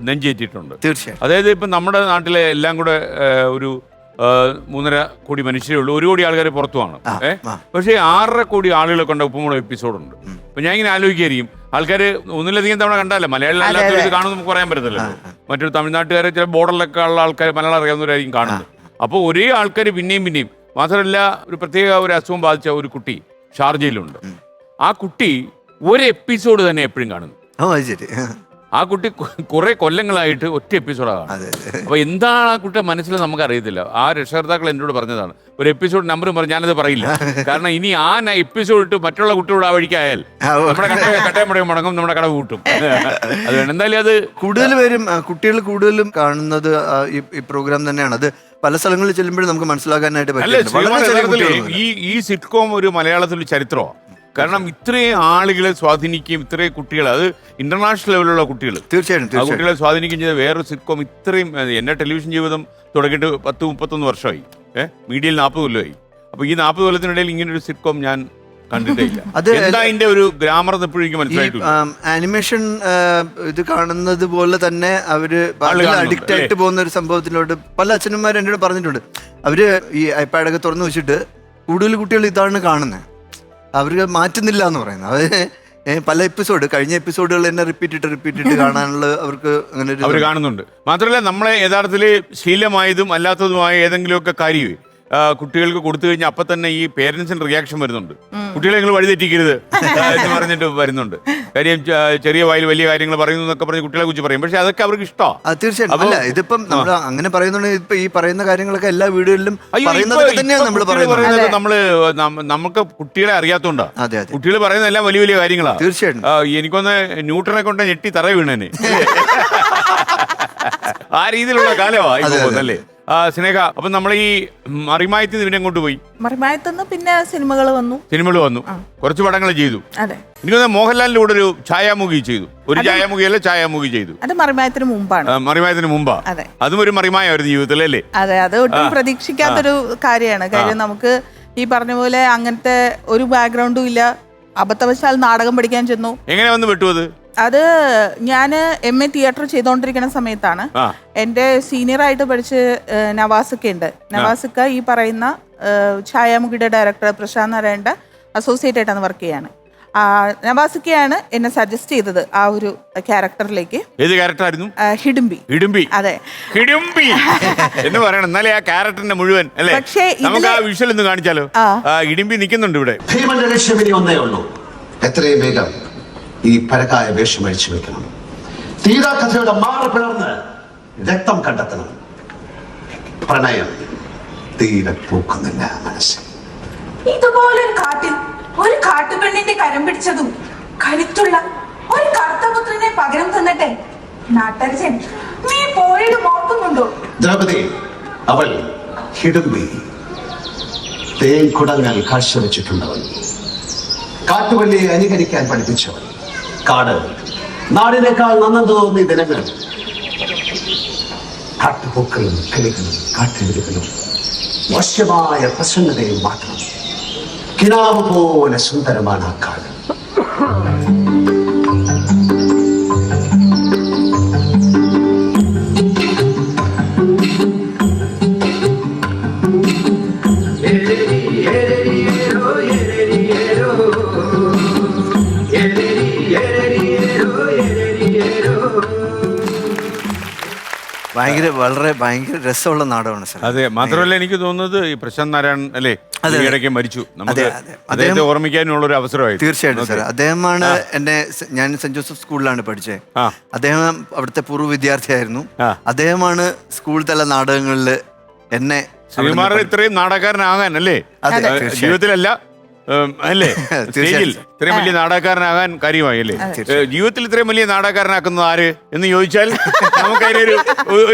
നെഞ്ചേറ്റിട്ടുണ്ട്. തീർച്ചയായും. അതായത് ഇപ്പം നമ്മുടെ നാട്ടിലെ എല്ലാം കൂടെ ഒരു 3.5 കോടി മനുഷ്യരേ ഉള്ളൂ, 1 കോടി ആൾക്കാർ പുറത്തുമാണ്. പക്ഷേ 6.5 കോടി ആളുകളെ കൊണ്ട് ഉപ്പുമുളക് എപ്പിസോഡുണ്ട്. അപ്പൊ ഞാൻ ഇങ്ങനെ ആലോചിക്കുകയായിരിക്കും, ആൾക്കാർ ഒന്നിലധികം തവണ കണ്ടല്ലേ, മലയാളം അല്ലാത്തവർക്ക് കാണുമെന്ന് നമുക്ക് പറയാൻ പറ്റത്തില്ല. മറ്റൊരു തമിഴ്നാട്ടുകാരെ ചില ബോർഡറിലൊക്കെ ഉള്ള ആൾക്കാർ മലയാളം അറിയാവുന്നവരായിരിക്കും കാണുന്നത്. അപ്പോൾ ഒരേ ആൾക്കാർ പിന്നെയും മാത്രമല്ല, ഒരു പ്രത്യേക ഒരു അസുഖം ബാധിച്ച ഒരു കുട്ടി ഷാർജയിലുണ്ട്. ആ കുട്ടി ഒരു എപ്പിസോഡ് തന്നെ എപ്പോഴും കാണുന്നു. ആ കുട്ടി കുറെ കൊല്ലങ്ങളായിട്ട് ഒറ്റ എപ്പിസോഡാണ്. അപ്പൊ എന്താണ് ആ കുട്ടിയുടെ മനസ്സിൽ നമുക്ക് അറിയത്തില്ല. ആ രക്ഷകർത്താക്കൾ എന്നോട് പറഞ്ഞതാണ്, ഒരു എപ്പിസോഡ് നമ്പറും പറഞ്ഞു. ഞാനത് പറയില്ല, കാരണം ഇനി ആ എപ്പിസോഡ് ഇട്ട് മറ്റുള്ള കുട്ടിയോട് ആ വഴിക്കായാൽ നമ്മുടെ കട്ടയം മുടങ്ങും, നമ്മുടെ കട കൂട്ടും. അത് എന്തായാലും അത് കൂടുതൽ പേരും കുട്ടികൾ കൂടുതലും കാണുന്നത് ഈ പ്രോഗ്രാം തന്നെയാണ്. അത് പല സ്ഥലങ്ങളിൽ ചെല്ലുമ്പോഴും നമുക്ക് മനസ്സിലാക്കാനായിട്ട് പറ്റും. ഈ സിറ്റ്കോം ഒരു മലയാളത്തിൽ ചരിത്രമാണ്. കാരണം ഇത്രയും ആളുകളെ സ്വാധീനിക്കുകയും ഇത്രയും കുട്ടികൾ, അത് ഇന്റർനാഷണൽ ലെവലിലുള്ള കുട്ടികൾ, തീർച്ചയായിട്ടും ആ കുട്ടികളെ സ്വാധീനിക്കുകയും ചെയ്ത വേറൊരു സിറ്റ്കോം ഇത്രയും. എന്റെ ടെലിവിഷൻ ജീവിതം തുടങ്ങിയിട്ട് 10-31 വർഷമായി, മീഡിയയിൽ 40 കൊല്ലമായി. അപ്പൊ ഈ 40 കൊല്ലത്തിനിടയിൽ ഇങ്ങനൊരു സിറ്റ്കോം ഞാൻ കണ്ടിട്ടില്ല. എന്താ അതിന്റെ ഒരു ഗ്രാമർ എപ്പോഴും എനിക്ക് മനസ്സിലായിട്ടില്ല. ആനിമേഷൻ ഇത് കാണുന്നത് പോലെ തന്നെ അവര് അഡിക്റ്റ് ആയിട്ട് പോകുന്ന ഒരു സംഭവത്തിലോട്ട് പല അച്ഛനന്മാരും എന്നോട് പറഞ്ഞിട്ടുണ്ട്. അവര് ഈ ഐപാഡൊക്കെ തുറന്നു വെച്ചിട്ട് കൂടുതൽ കുട്ടികൾ ഇതാണ് കാണുന്നത്, അവർക്ക് മാറ്റുന്നില്ല എന്ന് പറയുന്നത്. അവര് പല കഴിഞ്ഞ എപ്പിസോഡുകൾ തന്നെ റിപ്പീറ്റ് കാണാനുള്ള അവർക്ക് അങ്ങനെ അവർ കാണുന്നുണ്ട്. മാത്രമല്ല, നമ്മളെ യഥാർത്ഥത്തിൽ ശീലമായതും അല്ലാത്തതുമായ ഏതെങ്കിലുമൊക്കെ കാര്യമേ കുട്ടികൾക്ക് കൊടുത്തു കഴിഞ്ഞാൽ അപ്പൊ തന്നെ ഈ പേരൻസിന് റിയാക്ഷൻ വരുന്നുണ്ട്. കുട്ടികളെ നിങ്ങൾ വഴിതെറ്റിക്കരുത് എന്ന് പറഞ്ഞിട്ട് വരുന്നുണ്ട്. കാര്യം ചെറിയ വായിൽ വലിയ കാര്യങ്ങൾ പറയുന്നു എന്നൊക്കെ പറഞ്ഞ് കുട്ടികളെ കുറിച്ച് പറയും. പക്ഷെ അതൊക്കെ അവർക്ക് ഇഷ്ടമാണ്. തീർച്ചയായിട്ടും. അല്ല, ഇതിപ്പം നമ്മൾ അങ്ങനെ പറയുന്നുണ്ട്. ഇപ്പൊ ഈ പറയുന്ന കാര്യങ്ങളൊക്കെ എല്ലാ വീടുകളിലും നമുക്ക് കുട്ടികളെ അറിയാത്തോണ്ടാ. അതെ, കുട്ടികൾ പറയുന്ന എല്ലാം വലിയ വലിയ കാര്യങ്ങളാണ്. തീർച്ചയായിട്ടും. എനിക്കൊന്ന് ന്യൂട്ടനെ കൊണ്ട് ഞെട്ടി തറ വീണേനെ ആ രീതിയിലുള്ള കാലമാണ് അല്ലേ സ്നേഹ? അപ്പൊ നമ്മൾ ഈ മറിമായത്തിൽ നിന്നെ കൊണ്ടുപോയി, മറിമായത്തുനിന്ന് പിന്നെ സിനിമകൾ വന്നു, കുറച്ച് പടങ്ങൾ ചെയ്തു. അതെ, എനിക്കൊന്ന് മോഹൻലാലിന്റെ കൂടെ ഒരു ഛായാമുഖി ചെയ്തു. ഒരു ഛായാമുഖിയല്ല, ഛായാമുഖി ചെയ്തു. അത് മറിമായത്തിന് മുമ്പാണ്. മറിമായത്തിന് മുമ്പാ. അതും ഒരു മറിമായായിരുന്നു ജീവിതത്തിൽ അല്ലേ? അതെ, അത് ഒട്ടും പ്രതീക്ഷിക്കാത്തൊരു കാര്യമാണ്. കാര്യം നമുക്ക് ഈ പറഞ്ഞ പോലെ അങ്ങനത്തെ ഒരു ബാക്ക്ഗ്രൗണ്ടും ഇല്ല. അബദ്ധവശാൽ നാടകം പഠിക്കാൻ ചെന്നു. എങ്ങനെ വന്ന് വിട്ടു? അത് ഞാൻ MA തിയേറ്റർ ചെയ്തുകൊണ്ടിരിക്കുന്ന സമയത്താണ്. എൻ്റെ സീനിയറായിട്ട് പഠിച്ച് നവാസിക്ക ഉണ്ട്. നവാസിക്ക ഈ പറയുന്ന ഛായാമുഖിയുടെ ഡയറക്ടർ പ്രശാന്ത് നാരായണന്റെ അസോസിയേറ്റ് ആയിട്ടാണ് വർക്ക് ചെയ്യാണ്. നവാസിക്കയാണ് എന്നെ സജസ്റ്റ് ചെയ്തത് ആ ഒരു ക്യാരക്ടറിലേക്ക്. ഏത് ക്യാരക്ടറായിരുന്നു? ഹിഡിംബി. അതെ, ഹിഡിംബി എന്ന് പറയണം, എന്നാലേ ആ ക്യാരക്ടറിന്റെ മുഴുവൻ അല്ലേ. പക്ഷേ നമുക്ക് ആ വിഷ്വൽ ഒന്ന് കാണിച്ചാലോ? ഹിഡിംബി നിൽക്കുന്നുണ്ട് ഇവിടെ. ഭീമന്റെ ലക്ഷ്യം ഇനി ഒന്നേ ഉള്ളൂ, എത്രയും വേഗം ഈ പരകായ വേഷം അഴിച്ചു വെക്കണം. തീരാകഥയുടെ മാറ് പിളർന്ന് രക്തം കണ്ടെത്തണം. പ്രണയം തീരെ പൂക്കുന്നില്ല മനസ്സിൽ. ഇതുപോലൊരു കാട്ടിൽ ഒരു കാട്ടുപെണ്ണിന്റെ കരം പിടിച്ചതും കരുത്തുള്ള ഒരു കർത്തപുത്രനെ പകരം തന്നിട്ടെ നാട്ടരജൻ നീ പോയിട്ട് ഓർക്കുന്നുണ്ടോ? ദ്രൗപദി, അവൾ ഹിഡുംബി, തേൻ കുടങ്ങൾ കാഴ്ചവെച്ചിട്ടുണ്ടവൻ, കാട്ടുവള്ളിയെ അനുകരിക്കാൻ പഠിപ്പിച്ചവൻ, കാട് നാടിനേക്കാൾ നന്നെന്ന് തോന്നി ദിനങ്ങൾ, കാട്ടുപൂക്കളും കിളികളും കാട്ടുവിരുകളും വശ്യമായ പ്രസന്നതയും മാത്രം. കിനാവ് പോലെ സുന്ദരമാണ് ആ കാട്. ഭയങ്കര രസമുള്ള നാടകമാണ് സാർ. അതെ, മാത്രമല്ല എനിക്ക് തോന്നുന്നത് ഈ പ്രശാന്ത് നാരായണൻ അല്ലേ ഇടയ്ക്ക് മരിച്ചു, നമുക്ക് അദ്ദേഹത്തെ ഓർമ്മിക്കാനുള്ള ഒരു അവസരമായി. തീർച്ചയായിട്ടും സാർ. അദ്ദേഹമാണ് ഞാൻ സെന്റ് ജോസഫ് സ്കൂളിലാണ് പഠിച്ചത്. അദ്ദേഹം അവിടുത്തെ പൂർവ്വ വിദ്യാർത്ഥിയായിരുന്നു. അദ്ദേഹമാണ് സ്കൂൾ തല നാടകങ്ങളിൽ എന്നെ ശ്രീമാർ ഇത്രയും നാടകക്കാരനാകാൻ അല്ലേ, ജീവിതത്തിലല്ല അല്ലേ, സ്റ്റേജിൽ ഇത്രയും വലിയ നാടകക്കാരനാകാൻ കാര്യമായി അല്ലേ. ജീവിതത്തിൽ ഇത്രയും വലിയ നാടകക്കാരനാക്കുന്നത് ആര് എന്ന് ചോദിച്ചാൽ നമുക്ക് അതിനൊരു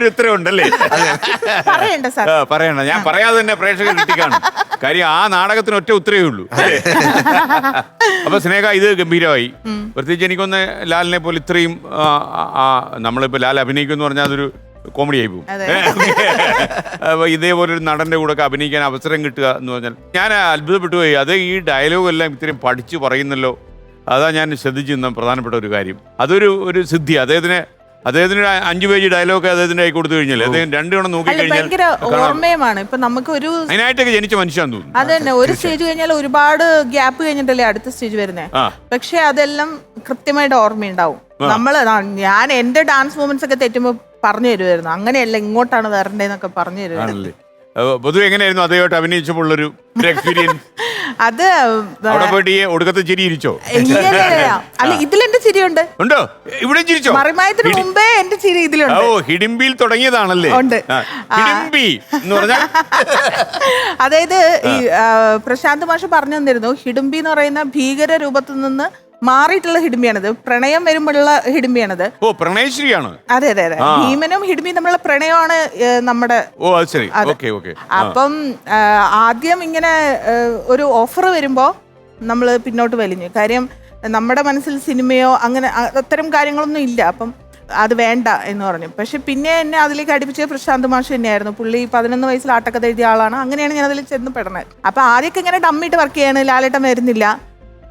ഉത്തരവുണ്ടല്ലേ. പറയണ്ട, ഞാൻ പറയാതെ തന്നെ പ്രേക്ഷകർ കിട്ടിക്കാണും. കാര്യം ആ നാടകത്തിന് ഒറ്റ ഉത്തരവേ ഉള്ളൂ. അപ്പൊ സ്നേഹ, ഇത് ഗംഭീരമായി. പ്രത്യേകിച്ച് എനിക്കൊന്ന് ലാലിനെ പോലെ ഇത്രയും നമ്മളിപ്പോ ലാൽ അഭിനയിക്കുമെന്ന് പറഞ്ഞാൽ അതൊരു കോമഡി ആയി പോകും. അപ്പൊ ഇതേപോലെ ഒരു നടന്റെ കൂടെ ഒക്കെ അഭിനയിക്കാൻ അവസരം കിട്ടുക എന്ന് പറഞ്ഞാൽ ഞാൻ അത്ഭുതപ്പെട്ടു പോയി. അത് ഈ ഡയലോഗ് എല്ലാം ഇത്രയും പഠിച്ചു പറയുന്നല്ലോ, അതാ ഞാൻ ശ്രദ്ധിച്ചിരുന്ന പ്രധാനപ്പെട്ട ഒരു കാര്യം. അതൊരു സിദ്ധി. അദ്ദേഹത്തിന് 5 പേജ് ഡയലോഗ് അദ്ദേഹത്തിന്റെ കൈ കൊടുത്തു കഴിഞ്ഞാൽ അദ്ദേഹം 2 തവണ നോക്കി കഴിഞ്ഞാൽ ഓർമ്മയുമാണ്. ഇപ്പൊ നമുക്ക് ഒരു അതിനായിട്ടൊക്കെ ജനിച്ച മനുഷ്യൻ തോന്നുന്നു. അത് തന്നെ, ഒരു സ്റ്റേജ് കഴിഞ്ഞാൽ ഒരുപാട് ഗ്യാപ്പ് കഴിഞ്ഞിട്ടല്ലേ അടുത്ത സ്റ്റേജ് വരുന്നത്. പക്ഷെ അതെല്ലാം കൃത്യമായിട്ട് ഓർമ്മയുണ്ടാവും. ഞാൻ എന്റെ ഡാൻസ് മൂവ്മെന്റ്സ് ഒക്കെ തെറ്റുമ്പോ പറഞ്ഞു തരുമായിരുന്നു, അങ്ങനെയല്ല ഇങ്ങോട്ടാണ് വരണ്ടേന്നൊക്കെ പറഞ്ഞു തരുമായിരുന്നു. പൊതുവെ എങ്ങനെയായിരുന്നു അദ്ദേഹമായിട്ട് അഭിനയിച്ചപ്പോഴുള്ളൊരു എക്സ്പീരിയൻസ്? അത് അവിടെ പോയിട്ട് ഈ ഒടുക്കത്തെ ചിരി ഇരിച്ചോ? അല്ല, ഇതിലെന്റെ ചിരിയുണ്ട്. ഉണ്ടോ? ഇവിടെ ചിരിച്ചോ? മറിമായത്തിന് മുമ്പേ എന്റെ ചിരി ഇതിലുണ്ട്. ഓ, ഹിഡിംബിയിൽ തുടങ്ങിയതാണല്ലേ? ഉണ്ട്. ഹിഡിംബി എന്ന് പറഞ്ഞാൽ അതായത് ഈ പ്രശാന്ത് മാഷ് പറഞ്ഞു തന്നിരുന്നു, ഹിഡിംബി എന്ന് പറയുന്ന ഭീകര രൂപത്തിൽ നിന്ന് മാറിയിട്ടുള്ള ഹിഡിംബിയാണിത്. പ്രണയം വരുമ്പോഴുള്ള ഹിഡിംബിയാണിത്. ഓ, പ്രണയശ്രീയാണ്. അതെ അതെ അതെ. ഭീമനും ഹിഡിംബിയും തമ്മിലുള്ള പ്രണയമാണ് നമ്മുടെ. ഓ, അത് ശരി. Okay okay. അപ്പം ആദ്യം ഇങ്ങനെ ഒരു ഓഫർ വരുമ്പോ നമ്മൾ പിന്നോട്ട് വലിഞ്ഞു. കാര്യം നമ്മുടെ മനസ്സിൽ സിനിമയോ അങ്ങനെ അത്തരം കാര്യങ്ങളൊന്നും ഇല്ല. അപ്പം അത് വേണ്ട എന്ന് പറഞ്ഞു. പക്ഷെ പിന്നെ എന്നെ അതിലേക്ക് അടുപ്പിച്ച പ്രശാന്ത് മാഷ് തന്നെയായിരുന്നു. പുള്ളി 11 വയസ്സിൽ ആട്ടക്കഥ എഴുതിയ ആളാണ്. അങ്ങനെയാണ് ഞാൻ അതിൽ ചെന്ന് പെടുന്നത്. അപ്പൊ ആദ്യമൊക്കെ ഇങ്ങനെ ഡമ്മിട്ട് വർക്ക് ചെയ്യാണ്, ലാലേട്ടൻ വരുന്നില്ല.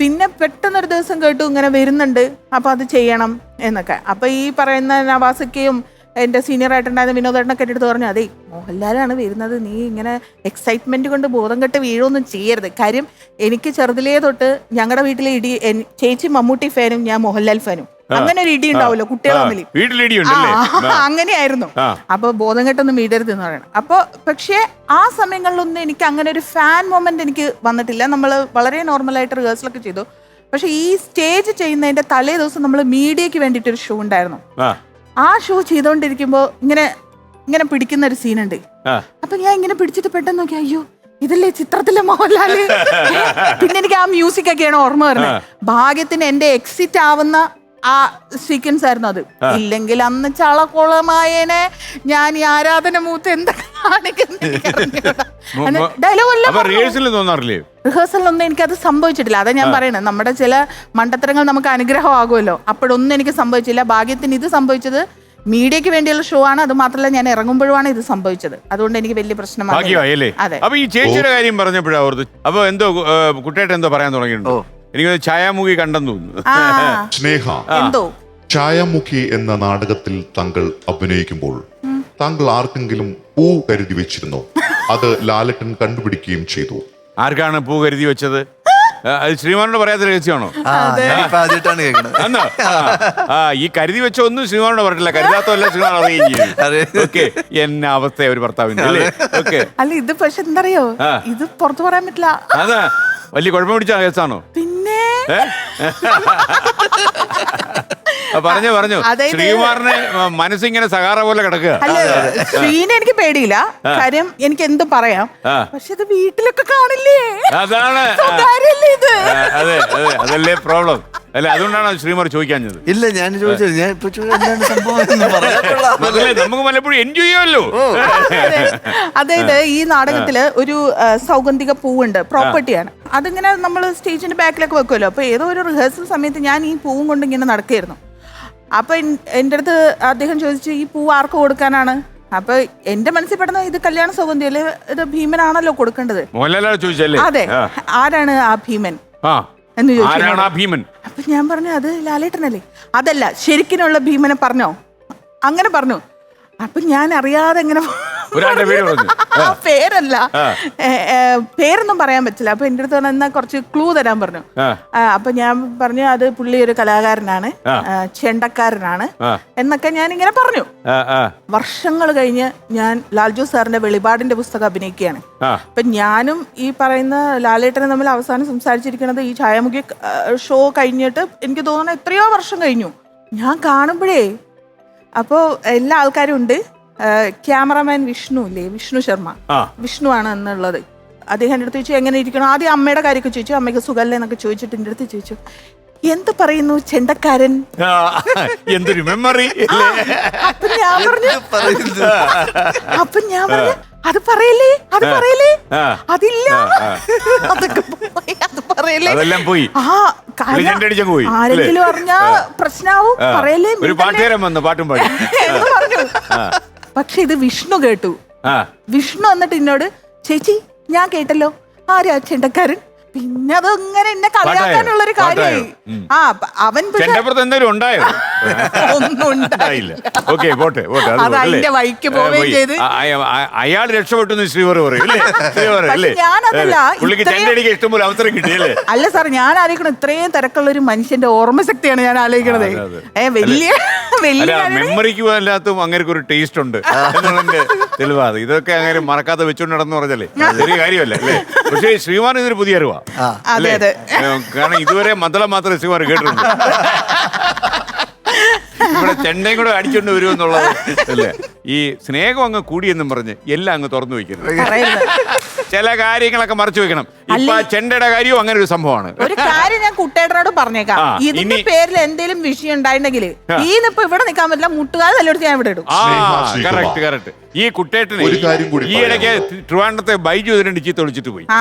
പിന്നെ പെട്ടെന്നൊരു ദിവസം കേട്ടു ഇങ്ങനെ വരുന്നുണ്ട്, അപ്പൊ അത് ചെയ്യണം എന്നൊക്കെ. അപ്പൊ ഈ പറയുന്ന നവാസക്കയും എന്റെ സീനിയർ ആയിട്ടുണ്ടായിരുന്ന വിനോദേട്ടനൊക്കെ എടുത്ത് പറഞ്ഞു, അതെ മോഹൻലാലാണ് വരുന്നത്, നീ ഇങ്ങനെ എക്സൈറ്റ്മെന്റ് കൊണ്ട് ബോധം കെട്ട് വീഴൊന്നും ചെയ്യരുത്. കാര്യം എനിക്ക് ചെറുതിലേ തൊട്ട് ഞങ്ങളുടെ വീട്ടിലെ ചേച്ചി മമ്മൂട്ടി ഫാനും ഞാൻ മോഹൻലാൽ ഫാനും. അങ്ങനെ ഒരു ഇടി ഉണ്ടാവുമല്ലോ കുട്ടികൾ തമ്മിൽ, അങ്ങനെയായിരുന്നു. അപ്പൊ ബോധം കെട്ടൊന്നും വീടരുത് എന്ന് പറയണം. അപ്പൊ പക്ഷേ ആ സമയങ്ങളിലൊന്നും എനിക്ക് അങ്ങനെ ഒരു ഫാൻ മൊമെന്റ് എനിക്ക് വന്നിട്ടില്ല. നമ്മൾ വളരെ നോർമലായിട്ട് റിഹേഴ്സലൊക്കെ ചെയ്തു. പക്ഷെ ഈ സ്റ്റേജ് ചെയ്യുന്നതിന്റെ തലേ ദിവസം നമ്മൾ മീഡിയക്ക് വേണ്ടിയിട്ടൊരു ഷോ ഉണ്ടായിരുന്നു. ആ ഷോ ചെയ്തോണ്ടിരിക്കുമ്പോ ഇങ്ങനെ ഇങ്ങനെ പിടിക്കുന്ന ഒരു സീനുണ്ട്. അപ്പൊ ഞാൻ ഇങ്ങനെ പിടിച്ചിട്ട് പെട്ടെന്ന് നോക്കി, അയ്യോ ഇതല്ലേ ചിത്രത്തിലെ മോഹൻലാല്. പിന്നെ എനിക്ക് ആ മ്യൂസിക് ഒക്കെയാണ് ഓർമ്മ വരുന്നത്. ഭാഗ്യത്തിന് എന്റെ എക്സിറ്റ് ആവുന്ന ആ സീക്വൻസ് ആയിരുന്നു അത്. ഇല്ലെങ്കിൽ അന്ന് ചളക്കുളമായേനെ ഞാൻ ഈ ആരാധന മൂത്ത് എന്താ റിഹേഴ്സലൊന്നും എനിക്കത് സംഭവിച്ചിട്ടില്ല. അതാ ഞാൻ പറയണത്, നമ്മുടെ ചില മണ്ടത്തരങ്ങൾ നമുക്ക് അനുഗ്രഹമാകുമല്ലോ. അപ്പോഴൊന്നും എനിക്ക് സംഭവിച്ചില്ല. ഭാഗ്യത്തിന് ഇത് സംഭവിച്ചത് മീഡിയക്ക് വേണ്ടിയുള്ള ഷോ ആണ്. അത് മാത്രമല്ല ഞാൻ ഇറങ്ങുമ്പോഴാണ് ഇത് സംഭവിച്ചത്. അതുകൊണ്ട് എനിക്ക് വലിയ പ്രശ്നമായി. അതെ. അപ്പൊ ഈ ചേച്ചിയുടെ കാര്യം പറഞ്ഞപ്പോഴാ ഓർത്ത്, അപ്പൊ എന്തോ കുട്ടിയായിട്ട് എന്തോ പറയാൻ തുടങ്ങിയിട്ടുണ്ടോ? എനിക്ക് ഛായാമുഖി കണ്ടെന്ന് തോന്നുന്നു. സ്നേഹ, ഛായാമുഖി എന്ന നാടകത്തിൽ താങ്കൾ അഭിനയിക്കുമ്പോൾ താങ്കൾ ആർക്കെങ്കിലും പൂ കരുതി വെച്ചിരുന്നോ? അത് ലാലേട്ടൻ കണ്ടുപിടിക്കുകയും ചെയ്തു. ആർക്കാണ് പൂ കരുതി വെച്ചത്? അത് ശ്രീമാനോട് പറയാത്ത രഹസ്യമാണോ? ഈ കരുതി വെച്ച ഒന്നും ശ്രീമാനോട് പറഞ്ഞില്ല, കരുതാത്തല്ല ശ്രീമാൻ അറിയുകയും ചെയ്യും. ഓക്കെ, എന്ന അവസ്ഥ ഒരു ഭർത്താവിന്റെ അല്ലേ? ഓക്കെ. അല്ല, ഇത് പക്ഷെ എന്തറിയോ, ഇത് പുറത്തു പറയാൻ പറ്റില്ല. അതാ വലിയ കുഴപ്പം പിടിച്ച കേസാണോ? പിന്നെ പറഞ്ഞു ശ്രീകുമാറിന് മനസ്സിങ്ങനെ സഹാറ പോലെ കിടക്കുക. അല്ല, ശ്രീനെ എനിക്ക് പേടിയില്ല. കാര്യം എനിക്ക് എന്തും പറയാം. പക്ഷെ ഇത് വീട്ടിലൊക്കെ കാണില്ലേ? അതാണ്. അതെ അതെ, അതല്ലേ പ്രോബ്ലം. അല്ലെ, അതുകൊണ്ടാണ് ശ്രീമാർ ചോദിക്കാഞ്ഞത്. ഇല്ല, ഞാൻ ചോദിച്ചത് നമുക്ക് പലപ്പോഴും എൻജോയ് ചെയ്യാമല്ലോ. അതായത് ഈ നാടകത്തില് ഒരു സൗഗന്ധിക പൂവുണ്ട്, പ്രോപ്പർട്ടിയാണ്. അതിങ്ങനെ നമ്മൾ സ്റ്റേജിന്റെ ബാക്കിലൊക്കെ വെക്കുമല്ലോ. അപ്പൊ ഏതോ ഒരു റിഹേഴ്സൽ സമയത്ത് ഞാൻ ഈ പൂവും കൊണ്ട് ഇങ്ങനെ നടക്കുകയായിരുന്നു. അപ്പൊ എൻ്റെ അടുത്ത് അദ്ദേഹം ചോദിച്ചു, ഈ പൂ ആർക്ക് കൊടുക്കാനാണ്? അപ്പൊ എന്റെ മനസ്സിൽ പെടുന്ന, ഇത് കല്യാണ സൗഗന്ധികം അല്ലേ, ഇത് ഭീമനാണല്ലോ കൊടുക്കേണ്ടത്. അതെ, ആരാണ് ആ ഭീമൻ എന്ന് ചോദിച്ചു. അപ്പൊ ഞാൻ പറഞ്ഞു, അത് ലാലേട്ടനല്ലേ. അതല്ല, ശരിക്കിനുള്ള ഭീമനെ പറഞ്ഞോ? അങ്ങനെ പറഞ്ഞു. അപ്പൊ ഞാൻ അറിയാതെ എങ്ങനെ പേരല്ല, പേരൊന്നും പറയാൻ പറ്റില്ല. അപ്പൊ എന്റെ അടുത്ത് എന്നാ കുറച്ച് ക്ലൂ തരാൻ പറഞ്ഞു. അപ്പൊ ഞാൻ പറഞ്ഞു, അത് പുള്ളി ഒരു കലാകാരനാണ്, ചെണ്ടക്കാരനാണ് എന്നൊക്കെ ഞാൻ ഇങ്ങനെ പറഞ്ഞു. വർഷങ്ങൾ കഴിഞ്ഞ് ഞാൻ ലാൽജു സാറിന്റെ വെളിപാടിന്റെ പുസ്തകം അഭിനയിക്കുകയാണ്. അപ്പൊ ഞാനും ഈ പറയുന്ന ലാലേട്ടനെ തമ്മിൽ അവസാനം സംസാരിച്ചിരിക്കുന്നത് ഈ ഛായാമുഖി ഷോ കഴിഞ്ഞിട്ട് എനിക്ക് തോന്നുന്നു എത്രയോ വർഷം കഴിഞ്ഞു. ഞാൻ കാണുമ്പോഴേ, അപ്പോ എല്ലാ ആൾക്കാരും ഉണ്ട്. ക്യാമറമാൻ വിഷ്ണു ഇല്ലേ, വിഷ്ണു ശർമ്മ, വിഷ്ണു ആണ് എന്നുള്ളത്. അദ്ദേഹം എൻ്റെ അടുത്ത് ചോദിച്ചു, എങ്ങനെ ഇരിക്കണം? ആദ്യം അമ്മയുടെ കാര്യമൊക്കെ ചോദിച്ചു, അമ്മയ്ക്ക് സുഖല്ലേ എന്നൊക്കെ ചോദിച്ചിട്ട് എൻ്റെ അടുത്ത് ചോദിച്ചു, എന്ത് പറയുന്നു ചെണ്ടക്കാരൻ? എന്തൊരു മെമ്മറി. അപ്പൊ ഞാൻ പറഞ്ഞു, അത് പറയല്ലേ, അത് പറയല്ലേ, അതില്ല, അതൊക്കെ പോയി, അത് പറയല്ലേ, അതെല്ലാം പോയി. ആരെങ്കിലും അറിഞ്ഞാ പ്രശ്നാവും, പറയല്ലേ പാട്ടും പാടി എന്ന് പറഞ്ഞു. പക്ഷെ ഇത് വിഷ്ണു കേട്ടു. വിഷ്ണു എന്നിട്ട് എന്നോട്, ചേച്ചി ഞാൻ കേട്ടല്ലോ, ആരാ ചെണ്ടക്കാരൻ? പിന്നെ അതങ്ങനെ എന്നെ കളിയാക്കാനുള്ളൊരു കാര്യമായി. അവൻ ഉണ്ടായോ? ഒന്നും ഉണ്ടായില്ല. ഓക്കെ പോട്ടെ പോട്ടെ അത് അത് പോട്ടെ, അല്ലേ? അതിന്റെ വഴിക്ക് പോവുകയും പോയി. ചെയ്ത്. അയാൾ രക്ഷപ്പെട്ടു എന്ന് ശ്രീവർ പറയും അല്ലേ? ശ്രീവർ പക്ഷെ അല്ലേ? ഞാനതല്ല, പുള്ളിക്ക് ഇത്രയും- ചെണ്ടടിക്ക് ഇഷ്ടംപോലെ അവസരം കിട്ടിയല്ലേ? അല്ല സാർ, ഞാൻ ആലോചിക്കണം ഇത്രയും തിരക്കുള്ള ഒരു മനുഷ്യന്റെ ഓർമ്മശക്തിയാണ് ഞാൻ ആലോചിക്കണത്. അതെ. വലിയ വലിയ അല്ല കാര്യമാണ്. മെമ്മറിക്ക് അല്ലാത്തും അങ്ങനെ ഒരു ടേസ്റ്റ് ഉണ്ട് എന്നുള്ളതിന്റെ തെളിവാണ്. ഇതൊക്കെ അങ്ങനെ മറക്കാതെ വെച്ചോണ്ട് നടന്നു പറഞ്ഞല്ലേ ചെറിയ കാര്യമല്ല അല്ലേ? പക്ഷേ ശ്രീമാൻ ഇതൊരു പുതിയ അറിവാ. അതെ അതെ. കാരണം ഇതുവരെ മദ്ദളം മാത്രമേ ശ്രീമാൻ കേട്ടിട്ടുണ്ട്. ഇവിടെ ചെണ്ടയും കൂടെ അടിച്ചോണ്ട് വരുമെന്നുള്ളത് അല്ലേ? ഈ സ്നേഹം അങ്ങ് കൂടിയെന്നും പറഞ്ഞ് എല്ലാം അങ്ങ് തുറന്നു വെക്കരുത്. പറയരുത്. ചില കാര്യങ്ങളൊക്കെ മറച്ചു വെക്കണം. ഇപ്പൊ ചെണ്ടയുടെ കാര്യവും അങ്ങനെ ഒരു സംഭവമാണ്. ഒരു കാര്യം ഞാൻ കുട്ടേട്ടനോട് പറഞ്ഞേക്കാം. ആ, ഇതിന്റെ ഇനി- പേരിൽ എന്തെങ്കിലും വിഷയം ഉണ്ടായിട്ടുണ്ടെങ്കിൽ ഇപ്പൊ ഇവിടെ നിൽക്കാൻ പറ്റില്ല, മുട്ടുകാർ നല്ലോടത്ത് ഞാൻ ഇവിടെ ഇടും. ആ സ്നേഹ. Correct correct. ഈ കുട്ടേട്ടന് ഒരു കാര്യം കൂടി ഈ ഇടയ്ക്ക് ട്രിവാൻഡ്രത്തെ ബൈജു ഇതിനെ ചീത്ത വിളിച്ചിട്ട് പോയി. ആ.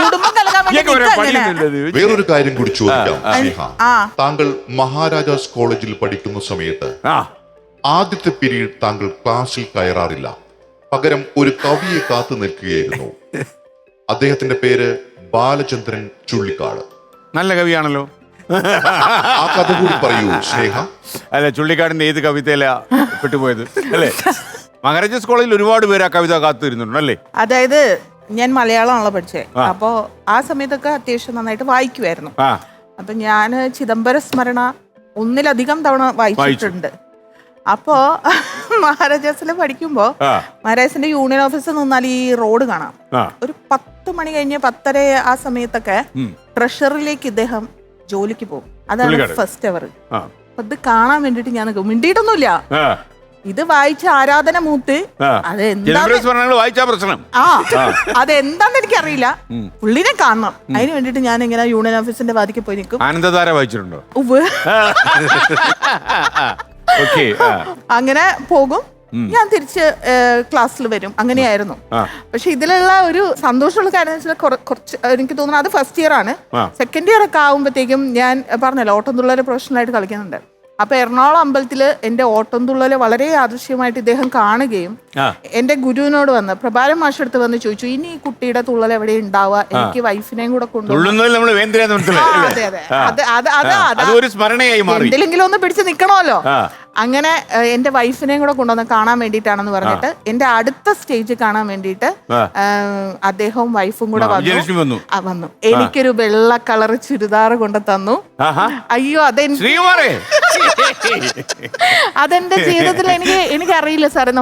കുടുംബം കലക്കാൻ വേണ്ടി ഇയാൾക്ക് ഒരു നിൽക്കുക അങ്ങനെ. പണിയൊന്നുമില്ല ഇത്. വേറൊരു കാര്യം കൂടി ചോദിക്കാം സ്നേഹ. ആ. താങ്കൾ മഹാരാജാസ് കോളേജിൽ പഠിക്കുന്ന സമയത്ത് ആ ആദ്യത്തെ പീരീഡ് താങ്കൾ ക്ലാസ്സിൽ കയറാറില്ല, പകരം ഒരു കവിയെ കാത്തു നിൽക്കുകയായിരുന്നു. അദ്ദേഹത്തിന്റെ പേര് ബാലചന്ദ്രൻ ചുള്ളിക്കാട്. നല്ല കവിയാണല്ലോ. ആ കഥ കൂടി പറയൂ സ്നേഹ. അല്ല ചുള്ളിക്കാടിന്റെ ഏത് കവിതയില പെട്ടുപോയത് അല്ലേ? മഹാരാജാസ് കോളേജിൽ ഒരുപാട് പേര് ആ കവിത കാത്തിരുന്നുണ്ട് അല്ലേ? അതായത് ഞാൻ മലയാളമാണല്ലോ പഠിച്ചത്. അപ്പോ ആ സമയത്തൊക്കെ അത്യാവശ്യം നന്നായിട്ട് വായിക്കുമായിരുന്നു. ആ അപ്പൊ ഞാൻ ചിദംബര സ്മരണ ഒന്നിലധികം തവണ വായിച്ചിട്ടുണ്ട്. അപ്പോ മഹാരാജാസിൽ പഠിക്കുമ്പോ ആ. മഹാരാജാസിന്റെ യൂണിയൻ ഓഫീസിൽ നിന്നാൽ ഈ റോഡ് കാണാം. ആ. ഒരു 10 മണി കഴിഞ്ഞ് 10:30 ആ സമയത്തൊക്കെ ട്രഷറിലേക്ക് ഇദ്ദേഹം ജോലിക്ക് പോകും. അതാണ് പുള്ളിക്കാരൻ. ഫസ്റ്റ് അവർ. ആ. അപ്പൊ ഇത് കാണാൻ വേണ്ടിട്ട് ഞാൻ നിൽക്കും. മിണ്ടിയിട്ടൊന്നുമില്ല. ആ. ഇത് വായിച്ച ആരാധന മൂത്ത് ആ. അതെന്താ ചിദംബരം സ്മരണകൾ വായിച്ചാ പ്രശ്നം. ആ അതെന്താന്ന് എനിക്കറിയില്ല. പുള്ളിനെ കാണണം. അതിന് വേണ്ടിട്ട് ഞാൻ ഇങ്ങനെ യൂണിയൻ ഓഫീസിന്റെ വാതിക്ക് പോയി നിൽക്കും. ആനന്ദധാര വായിച്ചിട്ടുണ്ടോ? ഉവ്വ്. ഓക്കെ. അങ്ങനെ പോകും. ഞാൻ തിരിച്ച് ക്ലാസ്സിൽ വരും. അങ്ങനെയായിരുന്നു. പക്ഷെ ഇതിലുള്ള ഒരു സന്തോഷമുള്ള കാര്യം എന്ന് വെച്ചാൽ കുറച്ച് എനിക്ക് തോന്നുന്നു അത് ഫസ്റ്റ് ഇയർ ആണ്. സെക്കൻഡ് ഇയർ ഒക്കെ ആകുമ്പോഴത്തേക്കും ഞാൻ പറഞ്ഞല്ലോ ഓട്ടംതുള്ളൽ പ്രൊഫഷണലായിട്ട് കളിക്കുന്നുണ്ട്. അപ്പൊ എറണാകുളം അമ്പലത്തില് എന്റെ ഓട്ടംതുള്ളല് വളരെ ആദൃശ്യമായിട്ട് ഇദ്ദേഹം കാണുകയും എന്റെ ഗുരുവിനോട് വന്ന് പ്രഭാരം മാഷെടുത്ത് വന്ന് ചോദിച്ചു, ഇനി ഈ കുട്ടിയുടെ തുള്ളൽ എവിടെ ഉണ്ടാവുക, എനിക്ക് വൈഫിനെയും കൂടെ കൊണ്ടുപോകും. അതൊരു സ്മരണയായി മാറി. എന്തെങ്കിലും ഒന്ന് പിടിച്ച് നിക്കണമല്ലോ. അങ്ങനെ എന്റെ വൈഫിനെയും കൂടെ കൊണ്ടുവന്ന് കാണാൻ വേണ്ടിയിട്ടാണെന്ന് പറഞ്ഞിട്ട് എന്റെ അടുത്ത സ്റ്റേജ് കാണാൻ വേണ്ടിയിട്ട് അദ്ദേഹവും വൈഫും കൂടെ വന്നു. എനിക്കൊരു വെള്ള കളർ ചുരിദാർ കൊണ്ട് തന്നു. അയ്യോ അതെന്റെ ജീവിതത്തിൽ എനിക്കറിയില്ല സാറേ.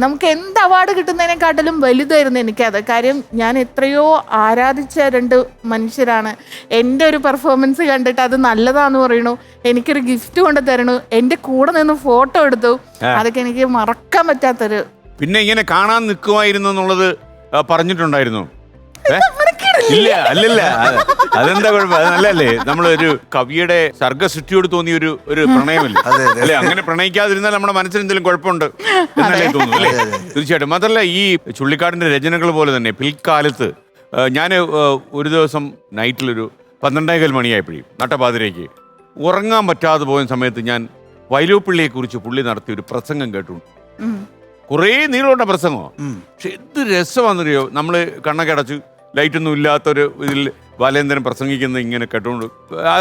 നമുക്ക് എന്ത് അവാർഡ് കിട്ടുന്നതിനെക്കാട്ടിലും വലുതായിരുന്നു എനിക്കത്. കാര്യം ഞാൻ എത്രയോ ആരാധിച്ച 2 മനുഷ്യരാണ്. എന്റെ ഒരു പെർഫോമൻസ് കണ്ടിട്ട് അത് നല്ലതാന്ന് പറയണു, എനിക്കൊരു ഗിഫ്റ്റ് കൊണ്ട് തരണു, എന്റെ കൂടെ നിന്ന് ഫോട്ടോ എടുത്തു. അതൊക്കെ എനിക്ക് മറക്കാൻ പറ്റാത്തൊരു. പിന്നെ ഇങ്ങനെ കാണാൻ നിൽക്കുമായിരുന്നു എന്നുള്ളത് പറഞ്ഞിട്ടുണ്ടായിരുന്നു. ഇല്ല അല്ലല്ല അതെന്താ കുഴപ്പം? അത് നല്ലല്ലേ? നമ്മളൊരു കവിയുടെ സർഗസൃഷ്ടിയോട് തോന്നിയ ഒരു പ്രണയമല്ലേ അല്ലെ? അങ്ങനെ പ്രണയിക്കാതിരുന്നാൽ നമ്മുടെ മനസ്സിന് എന്തെങ്കിലും കുഴപ്പമുണ്ട് എന്നല്ലേ തോന്നുന്നു അല്ലേ? തീർച്ചയായിട്ടും. മാത്രമല്ല ഈ ചുള്ളിക്കാടിന്റെ രചനകൾ പോലെ തന്നെ പിൽക്കാലത്ത് ഞാൻ ഒരു ദിവസം നൈറ്റിലൊരു 12:15 മണിയായപ്പോഴും നട്ടപാതിരയ്ക്ക് ഉറങ്ങാൻ പറ്റാതെ പോയ സമയത്ത് ഞാൻ വൈലോപ്പിള്ളിയെ കുറിച്ച് പുള്ളി നടത്തിയ ഒരു പ്രസംഗം കേട്ടു. കുറേ നീളമുള്ള പ്രസംഗമോ, പക്ഷെ എന്ത് രസമാണെന്നറിയോ? നമ്മൾ കണ്ണൊക്കെ അടച്ച് ലൈറ്റൊന്നും ഇല്ലാത്തൊരു ഇതിൽ ബാലേന്ദ്രൻ പ്രസംഗിക്കുന്നത് ഇങ്ങനെ കേട്ടുകൊണ്ട്.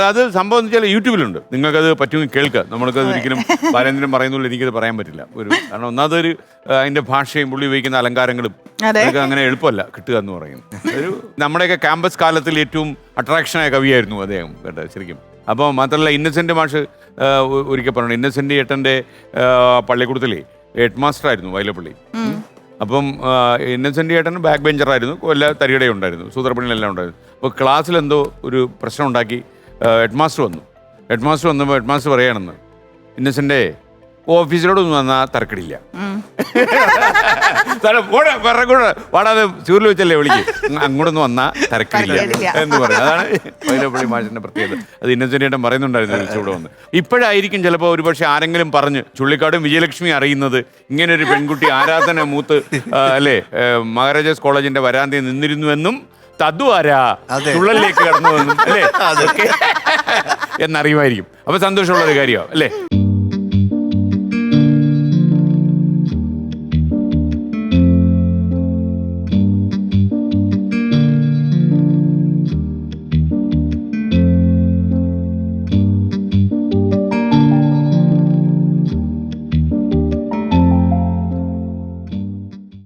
അത് സംഭവം എന്ന് വെച്ചാൽ യൂട്യൂബിലുണ്ട്, നിങ്ങൾക്കത് പറ്റുമെങ്കിൽ കേൾക്കുക. നമ്മൾക്കത് ഒരിക്കലും ബാലേന്ദ്രൻ പറയുന്നുള്ളൂ എനിക്കത് പറയാൻ പറ്റില്ല. കാരണം ഒന്നാമതൊരു അതിൻ്റെ ഭാഷയും പുള്ളി ഉപയോഗിക്കുന്ന അലങ്കാരങ്ങളും അതൊക്കെ അങ്ങനെ എളുപ്പമല്ല കിട്ടുക എന്ന് പറയുന്നത്. ഒരു നമ്മുടെയൊക്കെ ക്യാമ്പസ് കാലത്തിൽ ഏറ്റവും അട്രാക്ഷനായ കവിയായിരുന്നു അദ്ദേഹം കേട്ടോ ശരിക്കും. അപ്പോൾ മാത്രമല്ല ഇന്നസെൻ്റ് മാഷ് ഒരിക്കൽ പറഞ്ഞു, ഇന്നസെൻ്റ് ഏട്ടൻ്റെ പള്ളിക്കൂടത്തിലെ ഹെഡ് മാസ്റ്റർ ആയിരുന്നു വൈലപ്പള്ളി. അപ്പം ഇന്നസെൻ്റ് ഏട്ടൻ ബാക്ക് ബെഞ്ചറായിരുന്നു, എല്ലാ തരികടയും ഉണ്ടായിരുന്നു, സൂത്രപ്പണിയിലെല്ലാം ഉണ്ടായിരുന്നു. അപ്പോൾ ക്ലാസ്സിലെന്തോ ഒരു പ്രശ്നം ഉണ്ടാക്കി ഹെഡ് മാസ്റ്റർ വന്നു. ഹെഡ് മാസ്റ്റർ വന്നപ്പോൾ ഹെഡ് മാസ്റ്റർ പറയുകയാണെന്ന്, ഇന്നസെൻ്റെ ഓഫീസിലോടൊന്നും വന്നാൽ തരക്കടില്ല, വാടാതെ ചൂരിൽ വെച്ചല്ലേ വിളിക്ക്, അങ്ങോട്ടൊന്നും വന്നാൽ തരക്കടില്ല എന്ന് പറയും. അതാണ് വൈലപ്പള്ളി മാഷിന്റെ പ്രത്യേകത. അത് ഇന്നസെൻ്റ് ഏട്ടൻ പറയുന്നുണ്ടായിരുന്നു ഇവിടെ വന്ന്. ഇപ്പോഴായിരിക്കും ചിലപ്പോൾ ഒരുപക്ഷെ ആരെങ്കിലും പറഞ്ഞ് ചുള്ളിക്കാടും വിജയലക്ഷ്മി അറിയുന്നത് ഇങ്ങനെ ഒരു പെൺകുട്ടി ആരാധന മൂത്ത് അല്ലേ മഹാരാജാസ് കോളേജിന്റെ വരാന്തയിൽ നിന്നിരുന്നുവെന്നും തദ്വാരാ തുള്ളലിലേക്ക് കടന്നുവെന്നും അല്ലേ എന്നറിയുമായിരിക്കും. അപ്പൊ സന്തോഷമുള്ള ഒരു കാര്യമാണ് അല്ലേ?